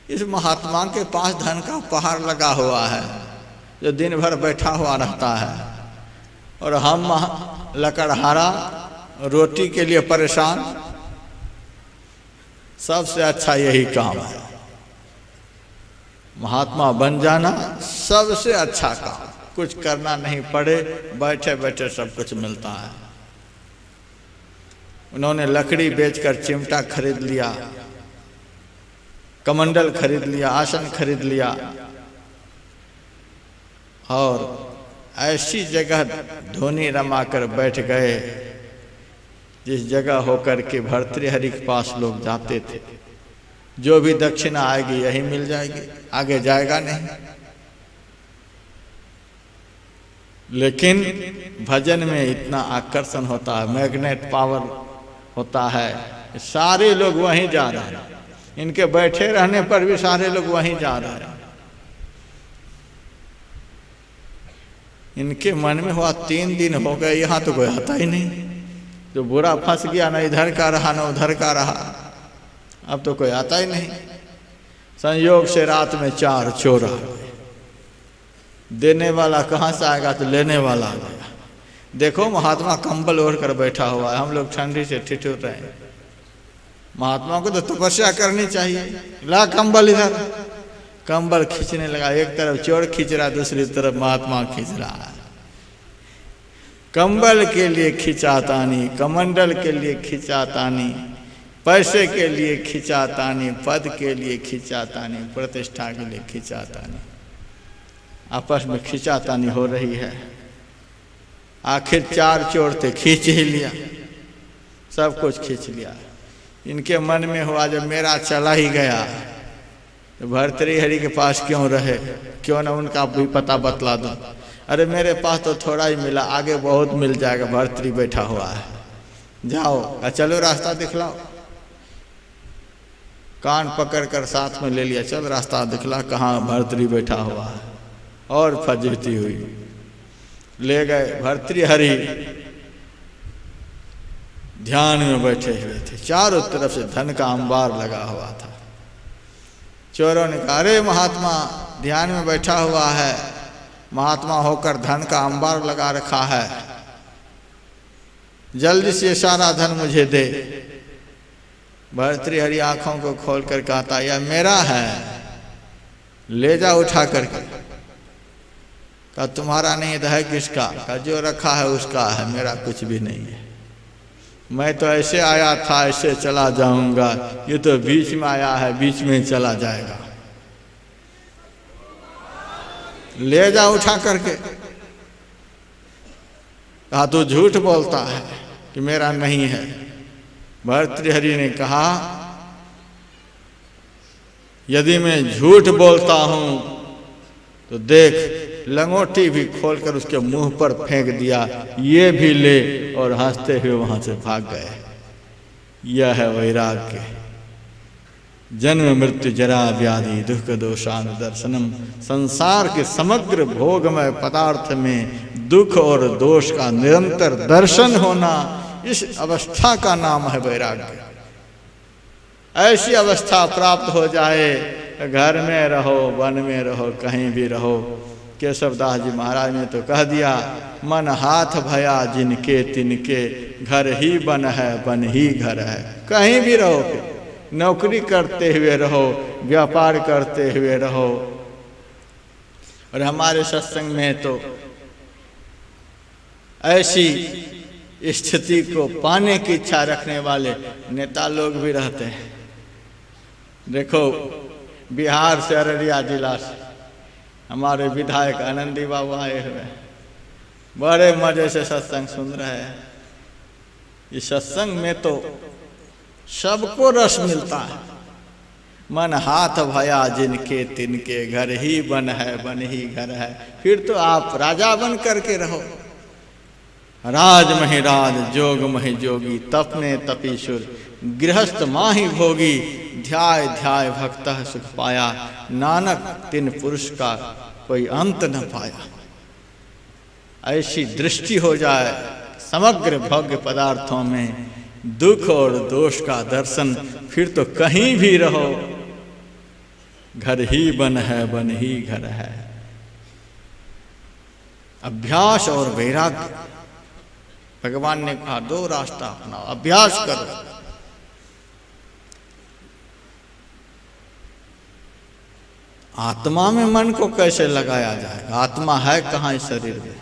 इस महात्मा के पास धन का पहाड़ लगा हुआ है, जो दिन भर बैठा हुआ रहता है, और हम लकड़हारा रोटी के लिए परेशान। सबसे अच्छा यही काम है, महात्मा बन जाना सबसे अच्छा काम। कुछ करना नहीं पड़े, बैठे बैठे सब कुछ मिलता है। उन्होंने लकड़ी बेचकर चिमटा खरीद लिया, कमंडल खरीद लिया, आसन खरीद लिया, और ऐसी जगह धोनी रमाकर बैठ गए जिस जगह होकर के भर्तृहरि के पास लोग जाते थे। जो भी दक्षिणा आएगी यही मिल जाएगी, आगे जाएगा नहीं। लेकिन भजन में इतना आकर्षण होता है, मैग्नेट पावर होता है, सारे लोग वहीं जा रहे हैं। इनके बैठे रहने पर भी सारे लोग वहीं जा रहे हैं। इनके मन में हुआ 3 दिन हो गए, यहाँ तो कोई आता ही नहीं। जो बुरा फंस गया, ना इधर का रहा ना उधर का रहा, अब तो कोई आता ही नहीं। संयोग से रात में 4 चोर आ गए। देने वाला कहाँ से आएगा, तो लेने वाला आ गया। देखो महात्मा कंबल ओढ़ कर बैठा हुआ है, हम लोग ठंडी से ठिठुर रहे हैं। महात्मा को तो तपस्या करनी चाहिए। ला कंबल इधर, कंबल खींचने लगा। एक तरफ चोर खींच रहा, दूसरी तरफ महात्मा खींच रहा है। कंबल के लिए खिंचातानी, कमंडल के लिए खिंचातानी, पैसे के लिए खिंचातानी, पद के लिए खिंचातानी, प्रतिष्ठा के लिए खिंचातानी। आपस में खिंचातानी हो रही है। आखिर 4 चोर थे, खींच ही लिया, सब कुछ खींच लिया। इनके मन में हुआ जब मेरा चला ही गया तो भर्तृहरि के पास क्यों रहे, क्यों ना उनका भी पता बतला दूं। अरे मेरे पास तो थोड़ा ही मिला, आगे बहुत मिल जाएगा, भर्तृ बैठा हुआ है, जाओ चलो रास्ता दिखलाओ। कान पकड़ कर साथ में ले लिया, चल रास्ता दिखला कहाँ भर्तृ बैठा हुआ है। और फजीती हुई, ले गए। भर्तृहरि ध्यान में बैठे हुए थे, चारों तरफ से धन का अंबार लगा हुआ था। चोरों ने कहा, अरे महात्मा ध्यान में बैठा हुआ है, महात्मा होकर धन का अंबार लगा रखा है, जल्दी से सारा धन मुझे दे। भर्तृहरि आंखों को खोल कर कहता, यह मेरा है, ले जा उठा करके। कहा तुम्हारा नहीं है किसका? कहा जो रखा है उसका है, मेरा कुछ भी नहीं है। मैं तो ऐसे आया था, ऐसे चला जाऊंगा, ये तो बीच में आया है, बीच में चला जाएगा। ले जा उठा करके। कहा तू झूठ बोलता है कि मेरा नहीं है। भर्तृहरि ने कहा, यदि मैं झूठ बोलता हूं तो देख, लंगोटी भी खोलकर उसके मुंह पर फेंक दिया, ये भी ले, और हंसते हुए वहां से भाग गए। यह है वैराग्य। जन्म मृत्यु जरा व्याधि दुख दोषानुदर्शनम। संसार के समग्र भोगमय पदार्थ में दुख और दोष का निरंतर दर्शन होना, इस अवस्था का नाम है वैराग्य। ऐसी अवस्था प्राप्त हो जाए घर में रहो, वन में रहो, कहीं भी रहो। केशवदास जी महाराज ने तो कह दिया, मन हाथ भया जिनके तिनके, घर ही बन है, बन ही घर है। कहीं भी रहो, नौकरी करते हुए रहो, व्यापार करते हुए रहो। और हमारे सत्संग में तो ऐसी स्थिति को पाने की इच्छा रखने वाले नेता लोग भी रहते हैं। देखो, बिहार से, अररिया जिला से हमारे विधायक आनंदी बाबू आए हुए, बड़े मजे से सत्संग सुन रहे हैं। इस सत्संग में तो सबको रस मिलता है। मन हाथ भया जिनके तिनके, घर ही बन है, बन ही घर है। फिर तो आप राजा बन करके रहो। राज महि राज, जोग महि जोगी, तप में तपीशुर, गृहस्थ माहि भोगी, ध्याय ध्याय भक्त सुख पाया, नानक तिन पुरुष का कोई अंत न पाया। ऐसी दृष्टि हो जाए समग्र भोग्य पदार्थों में, दुख और दोष का दर्शन, फिर तो कहीं भी रहो, घर ही बन है, बन ही घर है। अभ्यास और वैराग्य, भगवान ने कहा दो रास्ता अपनाओ, अभ्यास करो। आत्मा में मन को कैसे लगाया जाएगा? आत्मा है कहाँ इस शरीर में?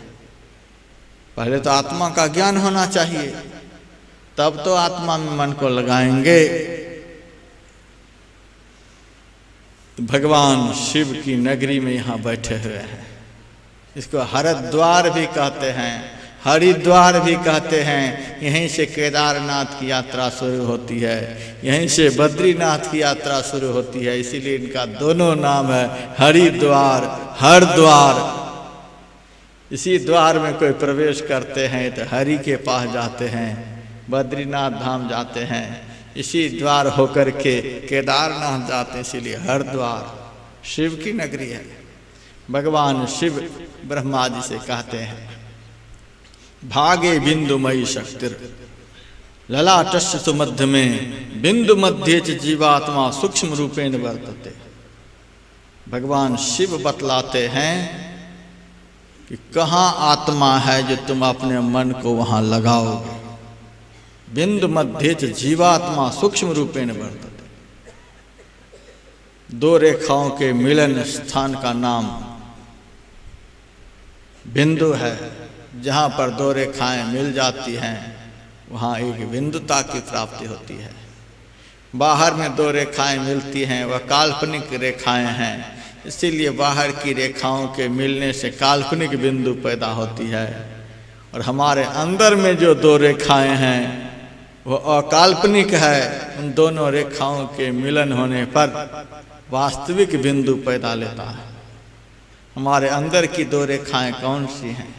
पहले तो आत्मा का ज्ञान होना चाहिए, तब तो आत्मा में मन को लगाएंगे। तो भगवान शिव की नगरी में यहाँ बैठे हुए हैं। इसको हरिद्वार भी कहते हैं, हरिद्वार भी कहते हैं। यहीं से केदारनाथ की यात्रा शुरू होती है, यहीं से बद्रीनाथ की यात्रा शुरू होती है। इसीलिए इनका दोनों नाम है, हरिद्वार, हरद्वार। इसी द्वार में कोई प्रवेश करते हैं तो हरि के पास जाते हैं, बद्रीनाथ धाम जाते हैं। इसी द्वार होकर के केदारनाथ जाते हैं, इसीलिए हरद्वार शिव की नगरी है। भगवान शिव ब्रह्मा जी से कहते हैं, भागे बिंदुमयी शक्तिर ललाटस्य सु मध्य में, बिंदु मध्य च जीवात्मा सूक्ष्म रूपेण वर्तते। भगवान शिव बतलाते हैं कि कहाँ आत्मा है जो तुम अपने मन को वहां लगाओगे। बिंदु मध्य च जीवात्मा सूक्ष्म रूपेण वर्तते। दो रेखाओं के मिलन स्थान का नाम बिंदु है। जहाँ पर दो रेखाएं मिल जाती हैं वहाँ एक बिंदुता की प्राप्ति होती है। बाहर में दो रेखाएं मिलती हैं, वह काल्पनिक रेखाएं हैं। इसीलिए बाहर की रेखाओं के मिलने से काल्पनिक बिंदु पैदा होती है। और हमारे अंदर में जो दो रेखाएं हैं वो अकाल्पनिक है। उन दोनों रेखाओं के मिलन होने पर वास्तविक बिंदु पैदा लेता है। हमारे अंदर की दो रेखाएं कौन सी हैं?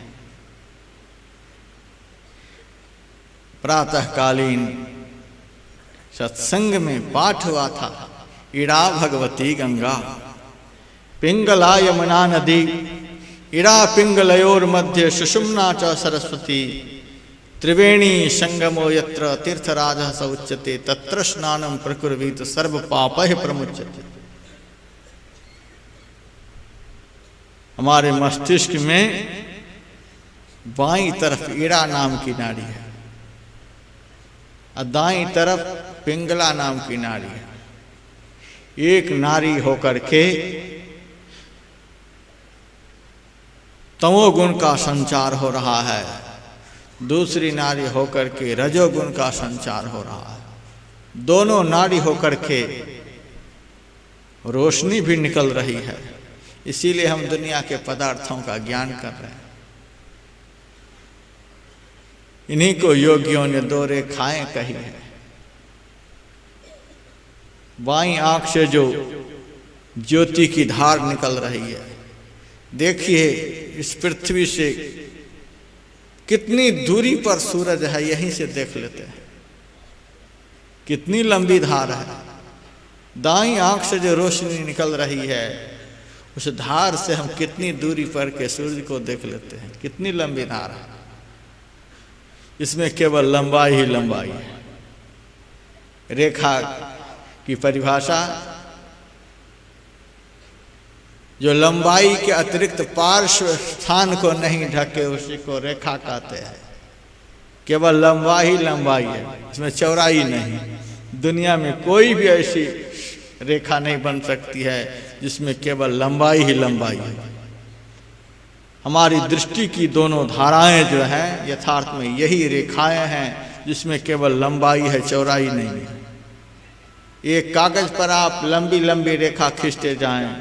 प्रातःकालीन सत्संग में पाठ हुआ था, इड़ा भगवती गंगा, पिंगला यमुना नदी, इड़ा पिंगलयोर मध्य सुषुम्ना च सरस्वती, त्रिवेणी संगमो यत्र तीर्थराजः स उच्यते, तत्र स्नानं प्रकुर्वीत सर्व पापैः प्रमुच्यते। हमारे मस्तिष्क में बाईं तरफ इड़ा नाम की नाड़ी है और दाईं तरफ पिंगला नाम की नाड़ी है। एक नारी होकर के तमोगुण का संचार हो रहा है, दूसरी नारी होकर के रजोगुण का संचार हो रहा है। दोनों नारी होकर के रोशनी भी निकल रही है। इसीलिए हम दुनिया के पदार्थों का ज्ञान कर रहे हैं। इन्हीं को योगियों ने दो रेखाएं कही है। बाईं आंख से जो ज्योति की धार निकल रही है, देखिए इस पृथ्वी से कितनी दूरी पर सूरज है, यहीं से देख लेते हैं कितनी लंबी धार है। दाईं आंख से जो रोशनी निकल रही है, उस धार से हम कितनी दूरी पर के सूर्य को देख लेते हैं, कितनी लंबी धार है। इसमें केवल लंबाई ही लंबाई है। रेखा की परिभाषा जो लंबाई के अतिरिक्त पार्श्व स्थान को नहीं ढके उसी को रेखा कहते हैं। केवल लंबाई ही लंबाई है, इसमें चौड़ाई नहीं। दुनिया में कोई भी ऐसी रेखा नहीं बन सकती है जिसमें केवल लंबाई ही लंबाई है। हमारी दृष्टि की दोनों धाराएं जो हैं यथार्थ में यही रेखाएं हैं जिसमें केवल लंबाई है, चौड़ाई नहीं है। एक कागज पर आप लंबी लंबी रेखा खींचते जाएं,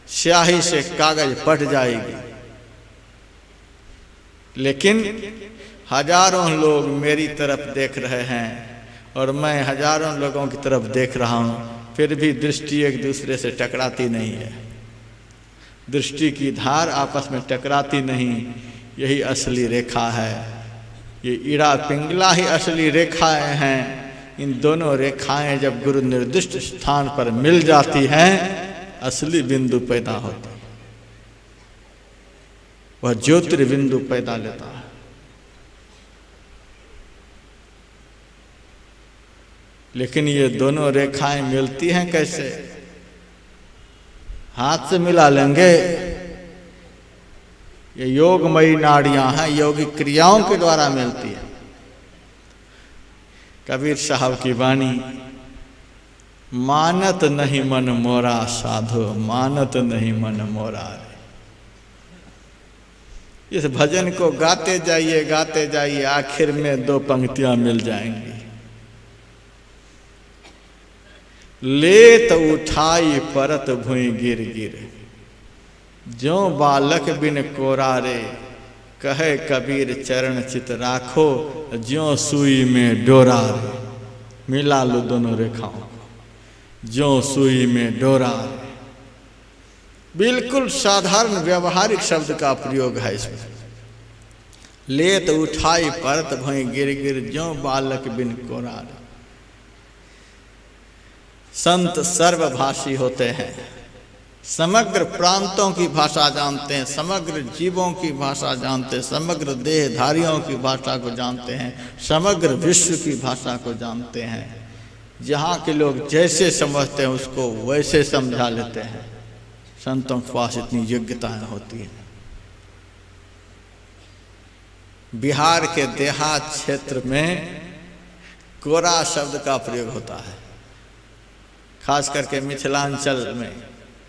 स्याही से कागज फट जाएगी, लेकिन हजारों लोग मेरी तरफ देख रहे हैं और मैं हजारों लोगों की तरफ देख रहा हूं, फिर भी दृष्टि एक दूसरे से टकराती नहीं है। दृष्टि की धार आपस में टकराती नहीं, यही असली रेखा है। ये इड़ा पिंगला ही असली रेखाएं हैं। इन दोनों रेखाएं जब गुरु निर्दिष्ट स्थान पर मिल जाती हैं, असली बिंदु पैदा होता है, वह ज्योतिर्बिंदु पैदा लेता है। लेकिन ये दोनों रेखाएं मिलती हैं कैसे? हाथ से मिला लेंगे? ये योगमयी नाड़ियां हैं, योगिक क्रियाओं के द्वारा मिलती है। कबीर साहब की वाणी, मानत नहीं मन मोरा साधो, मानत नहीं मन मोरा। इस भजन को गाते जाइए, आखिर में दो पंक्तियां मिल जाएंगी। लेत उठाई परत भुई गिर गिर, जो बालक बिन कोरा रे, कहे कबीर चरण चित राखो, ज्यों सुई में डोरा रे। मिला लो दोनों रेखाओं को, ज्यों सुई में डोरा रे। बिल्कुल साधारण व्यवहारिक शब्द का प्रयोग है इसमें। लेत उठाई परत भुई गिर गिर, ज्यों बालक बिन कोरा रे। संत सर्वभाषी होते हैं, समग्र प्रांतों की भाषा जानते हैं, समग्र जीवों की भाषा जानते हैं, समग्र देहधारियों की भाषा को जानते हैं, समग्र विश्व की भाषा को जानते हैं। जहाँ के लोग जैसे समझते हैं उसको वैसे समझा लेते हैं। संतों के पास इतनी योग्यताएं होती हैं। बिहार के देहात क्षेत्र में कोरा शब्द का प्रयोग होता है, खास करके मिथिलांचल में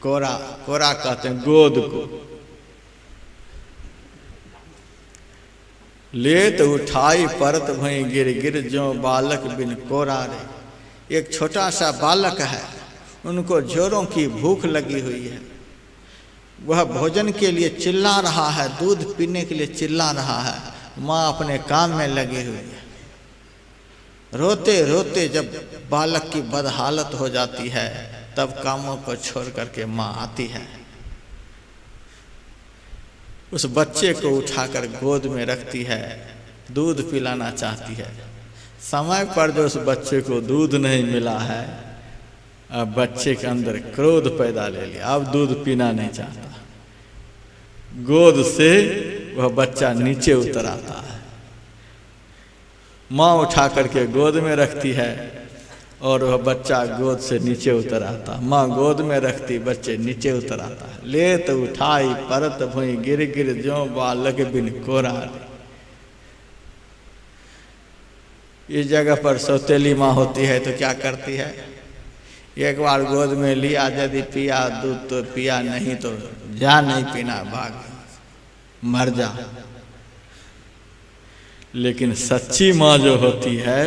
कोरा कहते हैं गोद को। लेत उठाई परत भई गिर गिर, जो बालक बिन कोरा रे। एक छोटा सा बालक है, उनको जोरों की भूख लगी हुई है, वह भोजन के लिए चिल्ला रहा है, दूध पीने के लिए चिल्ला रहा है। माँ अपने काम में लगी हुई है। रोते रोते जब बालक की बदहालत हो जाती है, तब कामों को छोड़ करके माँ आती है, उस बच्चे को उठाकर गोद में रखती है, दूध पिलाना चाहती है। समय पर जो उस बच्चे को दूध नहीं मिला है, अब बच्चे के अंदर क्रोध पैदा ले लिया, अब दूध पीना नहीं चाहता। गोद से वह बच्चा नीचे उतर आता है, माँ उठा करके गोद में रखती है और वह बच्चा गोद से नीचे उतर आता। माँ गोद में रखती, बच्चे नीचे उतर आता है। लेत उठाई परत भुई गिर गिर, ज्यों बालक बिन कोरा रे। इस जगह पर सौतेली माँ होती है तो क्या करती है? एक बार गोद में लिया, यदि पिया दूध तो पिया, नहीं तो जा, नहीं पीना भाग, मर जा। लेकिन सच्ची माँ जो होती है,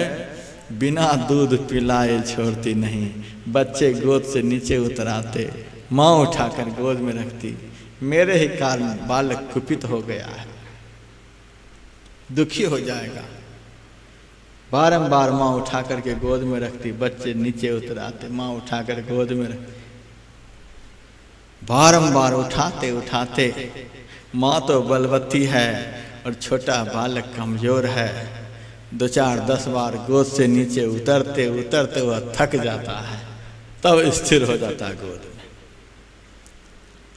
बिना दूध पिलाए छोड़ती नहीं। बच्चे गोद से नीचे उतराते, माँ उठाकर गोद में रखती। मेरे ही कारण बालक कुपित हो गया है, दुखी हो जाएगा। बारंबार माँ उठा करके गोद में रखती, बच्चे नीचे उतराते, माँ उठाकर गोद में रखती। बारंबार उठाते उठाते, माँ तो बलवती है और छोटा बालक कमजोर है। 2-4-10 बार गोद से नीचे उतरते उतरते वह थक जाता है, तब स्थिर हो जाता है गोद में।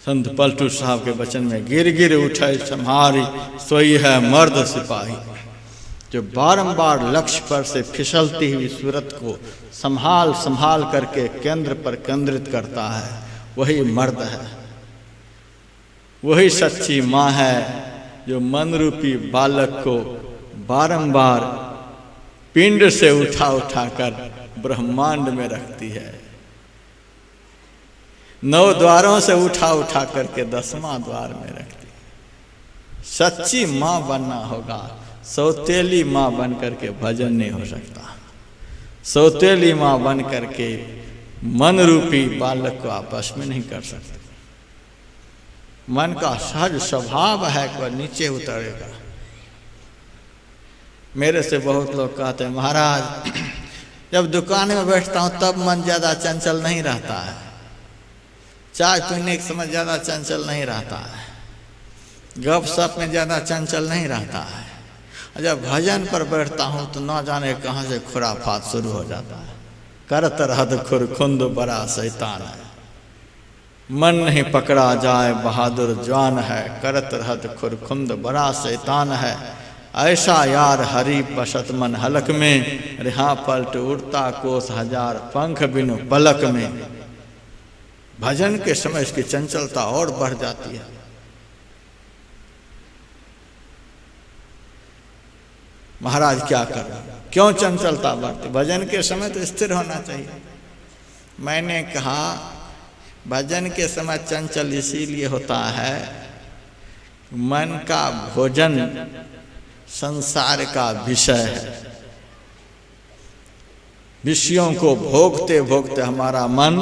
संत पलटू साहब के वचन में, गिर गिर उठे सम्हारी, सोई है मर्द सिपाही। जो बारंबार लक्ष्य पर से फिसलती हुई सूरत को संभाल करके केंद्र पर केंद्रित करता है, वही मर्द है। वही सच्ची माँ है जो मन रूपी बालक को बारंबार पिंड से उठा उठा कर ब्रह्मांड में रखती है। 9 द्वारों से उठा उठा करके 10वां द्वार में रखती है। सच्ची माँ बनना होगा, सौतेली माँ बन करके भजन नहीं हो सकता। सौतेली माँ बन करके मन रूपी बालक को आपस में नहीं कर सकते। मन का सहज स्वभाव है कि वह नीचे उतरेगा। मेरे से बहुत लोग कहते हैं महाराज जब दुकान में बैठता हूँ तब मन ज़्यादा चंचल नहीं रहता है, चाय पीने के समय ज़्यादा चंचल नहीं रहता है, गप सप में ज़्यादा चंचल नहीं रहता है। जब भजन पर बैठता हूँ तो ना जाने कहाँ से खुराफात शुरू हो जाता है। करत रहत खुरखुंद बड़ा शैतान है, मन नहीं पकड़ा जाए बहादुर जवान है। करत रहत खुरखुंद बड़ा शैतान है, ऐसा यार हरी बसत मन हलक में। रिहा पलट उड़ता कोस हजार पंख बिनु पलक में। भजन के समय इसकी चंचलता और बढ़ जाती है। महाराज क्या कर, क्यों चंचलता बढ़ती? भजन के समय तो स्थिर होना चाहिए। मैंने कहा भजन के समय चंचल इसीलिए होता है, मन का भोजन संसार का विषय है। विषयों को भोगते भोगते हमारा मन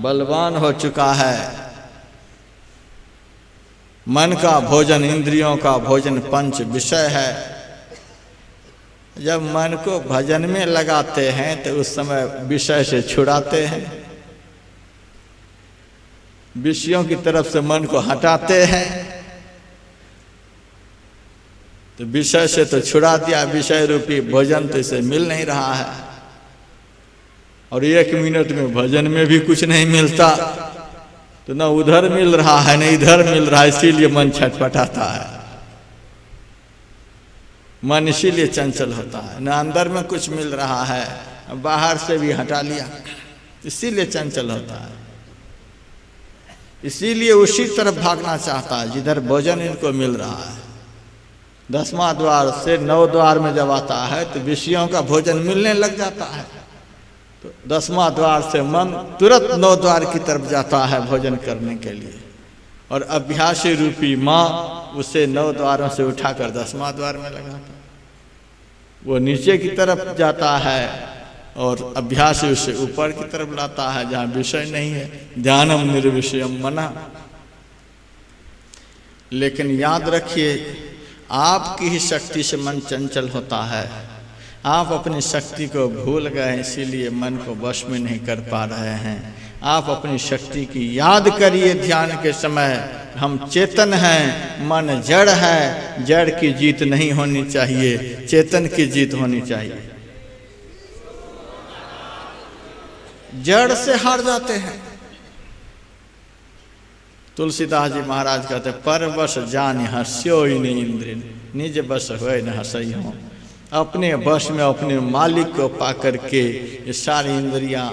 बलवान हो चुका है। मन का भोजन, इंद्रियों का भोजन पंच विषय है। जब मन को भजन में लगाते हैं तो उस समय विषय से छुड़ाते हैं, विषयों की तरफ से मन को हटाते हैं। तो विषय से तो छुड़ा दिया, विषय रूपी भोजन तो इसे मिल नहीं रहा है। और 1 मिनट में भजन में भी कुछ नहीं मिलता, तो ना उधर मिल रहा है न इधर मिल रहा है, इसीलिए मन छटपटाता है। मन इसीलिए चंचल होता है, न अंदर में कुछ मिल रहा है, बाहर से भी हटा लिया, इसीलिए चंचल होता है। इसीलिए उसी तरफ भागना चाहता है जिधर भोजन इनको मिल रहा है। 10वां द्वार से 9 द्वार में जब आता है तो विषयों का भोजन मिलने लग जाता है। तो 10वां द्वार से मन तुरंत 9 द्वार की तरफ जाता है भोजन करने के लिए। और अभ्यासी रूपी माँ उसे 9 द्वारों से उठाकर 10वां द्वार में लगाता है। वो नीचे की तरफ जाता है और अभ्यासी उसे ऊपर की तरफ लाता है जहाँ विषय नहीं है। ध्यानम निर्विषयम मना। लेकिन याद रखिए, आपकी ही शक्ति से मन चंचल होता है। आप अपनी शक्ति को भूल गए, इसीलिए मन को वश में नहीं कर पा रहे हैं। आप अपनी शक्ति की याद करिए ध्यान के समय। हम चेतन हैं, मन जड़ है। जड़ की जीत नहीं होनी चाहिए, चेतन की जीत होनी चाहिए। जड़ से हार जाते हैं। तुलसीदास जी महाराज कहते पर बस जान हस्यो ही नहीं इंद्र, निज बस हुए न हंसई हो। अपने बस में अपने मालिक को पा करके ये सारी इंद्रियां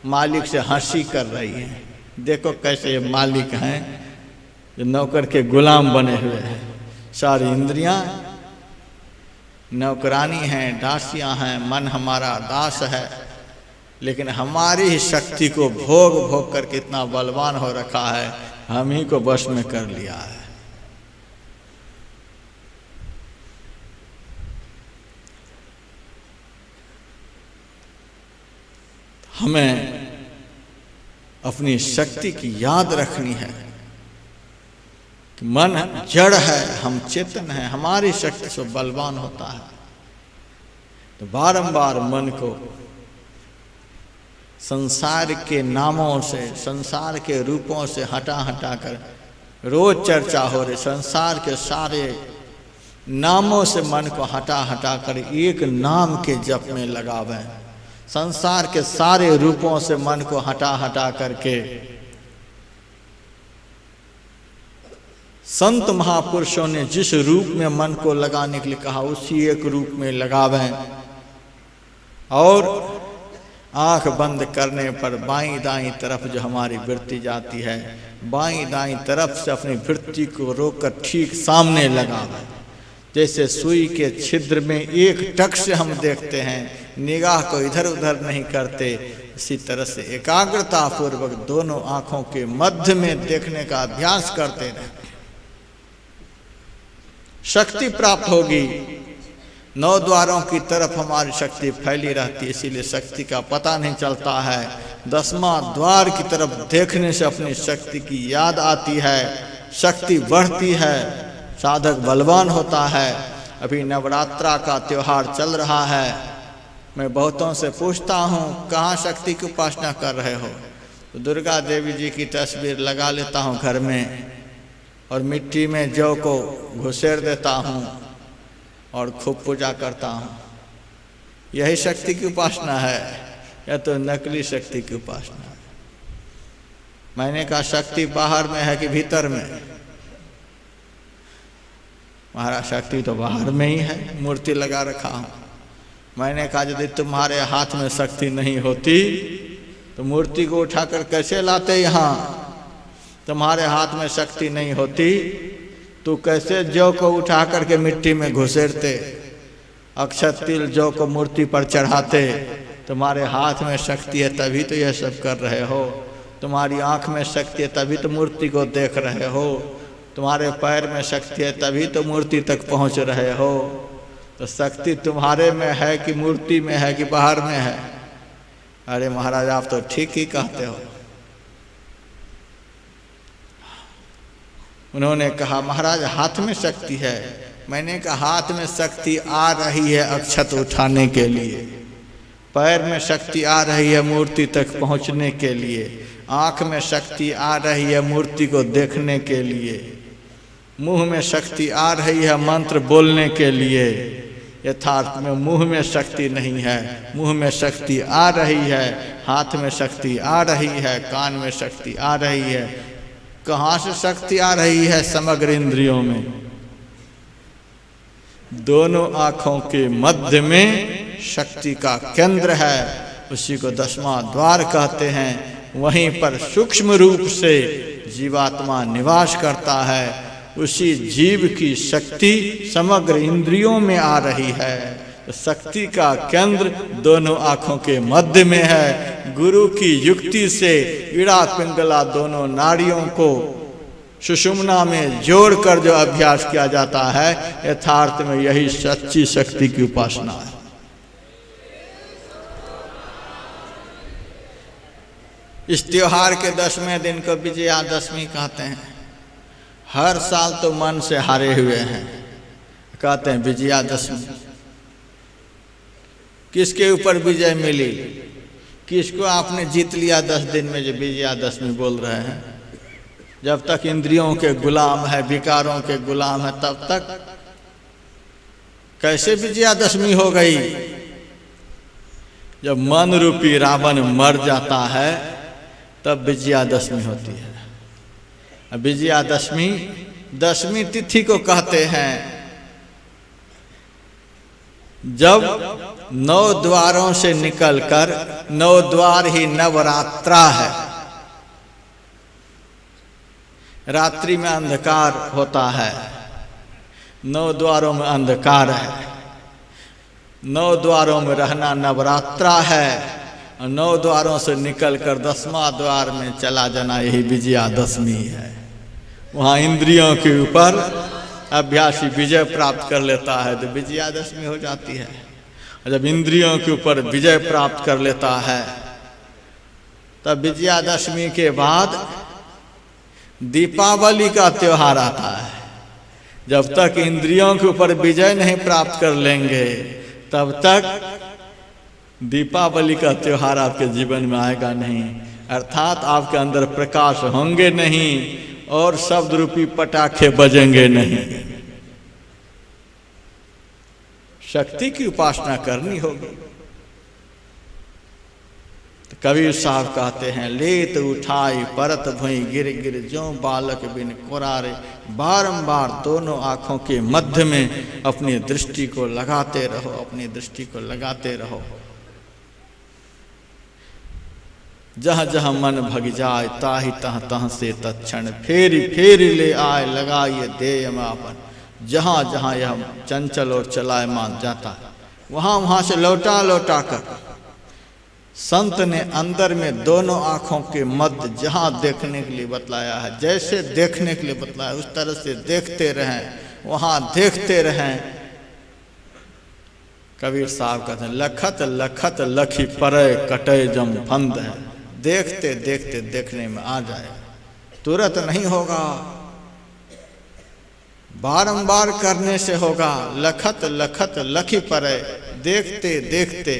मालिक से हंसी कर रही हैं। देखो कैसे ये मालिक हैं, जो नौकर के गुलाम बने हुए हैं। सारी इंद्रियां नौकरानी हैं, दासियां हैं। मन हमारा दास है, लेकिन हमारी ही शक्ति को भोग भोग कर कितना बलवान हो रखा है, हम ही को वश में कर लिया है। हमें अपनी शक्ति की याद रखनी है कि मन जड़ है, हम चेतन हैं। हमारी शक्ति से बलवान होता है। तो बारंबार मन को संसार के नामों से, संसार के रूपों से हटा हटा कर रोज चर्चा हो रही। संसार के सारे नामों से मन को हटा हटा कर एक नाम के जप में लगावें। संसार के सारे रूपों से मन को हटा हटा करके संत महापुरुषों ने जिस रूप में मन को लगाने के लिए कहा, उसी एक रूप में लगावें। और आंख बंद करने पर बाईं दाईं तरफ जो हमारी वृत्ति जाती है, बाईं दाईं तरफ से अपनी वृत्ति को रोककर ठीक सामने लगावे। जैसे सुई के छिद्र में एक टक से हम देखते हैं, निगाह को इधर उधर नहीं करते, इसी तरह से एकाग्रता पूर्वक दोनों आंखों के मध्य में देखने का अभ्यास करते रहे। शक्ति प्राप्त होगी। 9 द्वारों की तरफ हमारी शक्ति फैली रहती है, इसीलिए शक्ति का पता नहीं चलता है। 10वां द्वार की तरफ देखने से अपनी शक्ति की याद आती है, शक्ति बढ़ती है, साधक बलवान होता है। अभी नवरात्रा का त्योहार चल रहा है। मैं बहुतों से पूछता हूँ कहाँ शक्ति की उपासना कर रहे हो, तो दुर्गा देवी जी की तस्वीर लगा लेता हूँ घर में और मिट्टी में जौ को घुसेड़ देता हूँ और खूब पूजा करता हूँ। यही शक्ति की उपासना है या तो नकली शक्ति की उपासना है? मैंने कहा शक्ति बाहर में है कि भीतर में? महाराज शक्ति तो बाहर में ही है, मूर्ति लगा रखा हूँ। मैंने कहा यदि तुम्हारे हाथ में शक्ति नहीं होती तो मूर्ति को उठाकर कैसे लाते यहाँ? तुम्हारे हाथ में शक्ति नहीं होती तो कैसे जौ को उठा करके मिट्टी में घुसेड़ते, अक्षत तिल जौ को मूर्ति पर चढ़ाते? तुम्हारे हाथ में शक्ति है तभी तो यह सब कर रहे हो। तुम्हारी आंख में शक्ति है तभी तो मूर्ति को देख रहे हो। तुम्हारे पैर में शक्ति है तभी तो मूर्ति तक पहुंच रहे हो। तो शक्ति तुम्हारे में है कि मूर्ति में है कि बाहर में है? अरे महाराज आप तो ठीक ही कहते हो। उन्होंने कहा महाराज हाथ में शक्ति है। मैंने कहा हाथ में शक्ति आ रही है अक्षत उठाने के लिए, पैर में शक्ति आ रही है मूर्ति तक पहुंचने के लिए, आँख में शक्ति आ रही है मूर्ति को देखने के लिए, मुंह में शक्ति आ रही है मंत्र बोलने के लिए। यथार्थ में मुंह में शक्ति नहीं है, मुंह में शक्ति आ रही है, हाथ में शक्ति आ रही है, कान में शक्ति आ रही है। कहाँ से शक्ति आ रही है? समग्र इंद्रियों में। दोनों आंखों के मध्य में शक्ति का केंद्र है, उसी को 10वां द्वार कहते हैं। वहीं पर सूक्ष्म रूप से जीवात्मा निवास करता है। उसी जीव की शक्ति समग्र इंद्रियों में आ रही है। तो शक्ति का केंद्र दोनों आंखों के मध्य में है। गुरु की युक्ति से इड़ा पिंगला दोनों नाड़ियों को सुषुम्ना में जोड़कर जो अभ्यास किया जाता है, यथार्थ में यही सच्ची शक्ति की उपासना है। इस त्योहार के 10वें दिन को विजयादशमी कहते हैं। हर साल तो मन से हारे हुए हैं, कहते हैं विजयादशमी। किसके ऊपर विजय मिली? किसको आपने जीत लिया 10 दिन में जो विजयादशमी बोल रहे हैं? जब तक इंद्रियों के गुलाम है, विकारों के गुलाम है, तब तक कैसे विजयादशमी हो गई? जब मन रूपी रावण मर जाता है तब विजयादशमी होती है। विजयादशमी 10वीं तिथि को कहते हैं, जब 9 द्वारों से निकलकर 9 द्वार ही नवरात्रा है। रात्रि में अंधकार होता है, 9 द्वारों में अंधकार है। 9 द्वारों में रहना नवरात्रा है, और 9 द्वारों से निकलकर 10वां द्वार में चला जाना यही विजयादशमी है। वहाँ इंद्रियों के ऊपर अभ्यासी विजय प्राप्त कर लेता है तो विजयादशमी हो जाती है। और जब इंद्रियों के ऊपर विजय प्राप्त कर लेता है तब विजयादशमी के बाद दीपावली का त्योहार आता है। जब तक इंद्रियों के ऊपर विजय नहीं प्राप्त कर लेंगे तब तक दीपावली का त्योहार आपके जीवन में आएगा नहीं। अर्थात आपके अंदर प्रकाश होंगे नहीं और शब्द रूपी पटाखे बजेंगे नहीं। शक्ति की उपासना करनी होगी। तो कबीर साहब कहते हैं, लेत उठाई परत भुई गिर गिर ज्यों बालक बिन कुरारे। बारंबार दोनों आंखों के मध्य में अपनी दृष्टि को लगाते रहो, अपनी दृष्टि को लगाते रहो। जहाँ जहाँ मन भग जाए ताहि तह तह से तत्क्षण फेरी फेरी ले आए लगाइए देय मापन। जहाँ जहाँ यह चंचल और चलायमान जाता है वहाँ वहाँ से लौटा लौटा कर संत ने अंदर में दोनों आँखों के मध्य जहाँ देखने के लिए बतलाया है, जैसे देखने के लिए बतलाया उस तरह से देखते रहें, वहाँ देखते रहें। कबीर साहब कहते हैं लखत लखत लखी परय कटे जम फंद है। देखते देखते देखने में आ जाएगा, तुरंत नहीं होगा, बारंबार करने से होगा। लखत लखत लखी परय, देखते देखते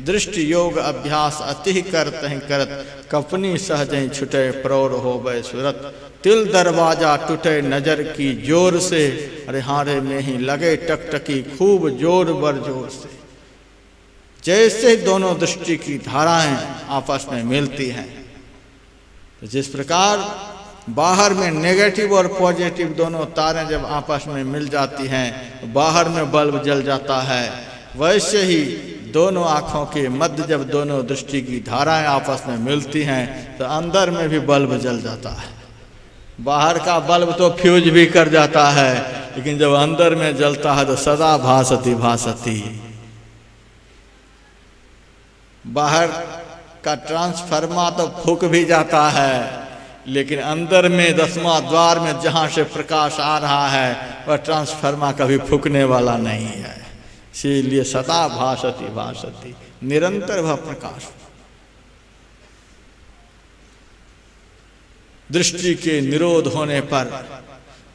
दृष्टि योग अभ्यास अति करत ही करत कपनी सहज ही छुटे प्रौर हो गए सूरत। तिल दरवाजा टूटे नजर की जोर से, अरे हारे में ही लगे टकटकी खूब जोर बर जोर से। जैसे दोनों दृष्टि की धाराएं आपस में मिलती हैं, तो जिस प्रकार बाहर में नेगेटिव और पॉजिटिव दोनों तारें जब आपस में मिल जाती हैं तो बाहर में बल्ब जल जाता है, वैसे ही दोनों आँखों के मध्य जब दोनों दृष्टि की धाराएं आपस में मिलती हैं तो अंदर में भी बल्ब जल जाता है। बाहर का बल्ब तो फ्यूज भी कर जाता है, लेकिन जब अंदर में जलता है तो सदा भासती भासती। बाहर का ट्रांसफार्मर तो फूक भी जाता है, लेकिन अंदर में 10वां द्वार में जहाँ से प्रकाश आ रहा है वह ट्रांसफार्मर कभी फूकने वाला नहीं है। इसीलिए सदा भासती भासती, निरंतर वह प्रकाश। दृष्टि के निरोध होने पर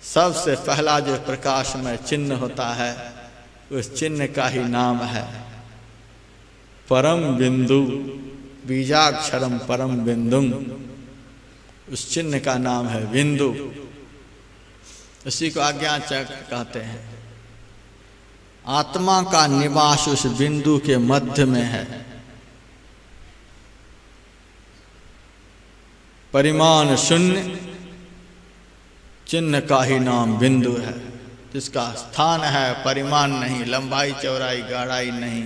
सबसे पहला जो प्रकाश में चिन्ह होता है उस चिन्ह का ही नाम है परम बिंदु। बीजाक्षरम परम बिंदुम, उस चिन्ह का नाम है बिंदु। उसी को आज्ञा चक्र कहते हैं। आत्मा का निवास उस बिंदु के मध्य में है। परिमाण शून्य चिन्ह का ही नाम बिंदु है, जिसका स्थान है, परिमाण नहीं, लंबाई चौड़ाई गाढ़ाई नहीं,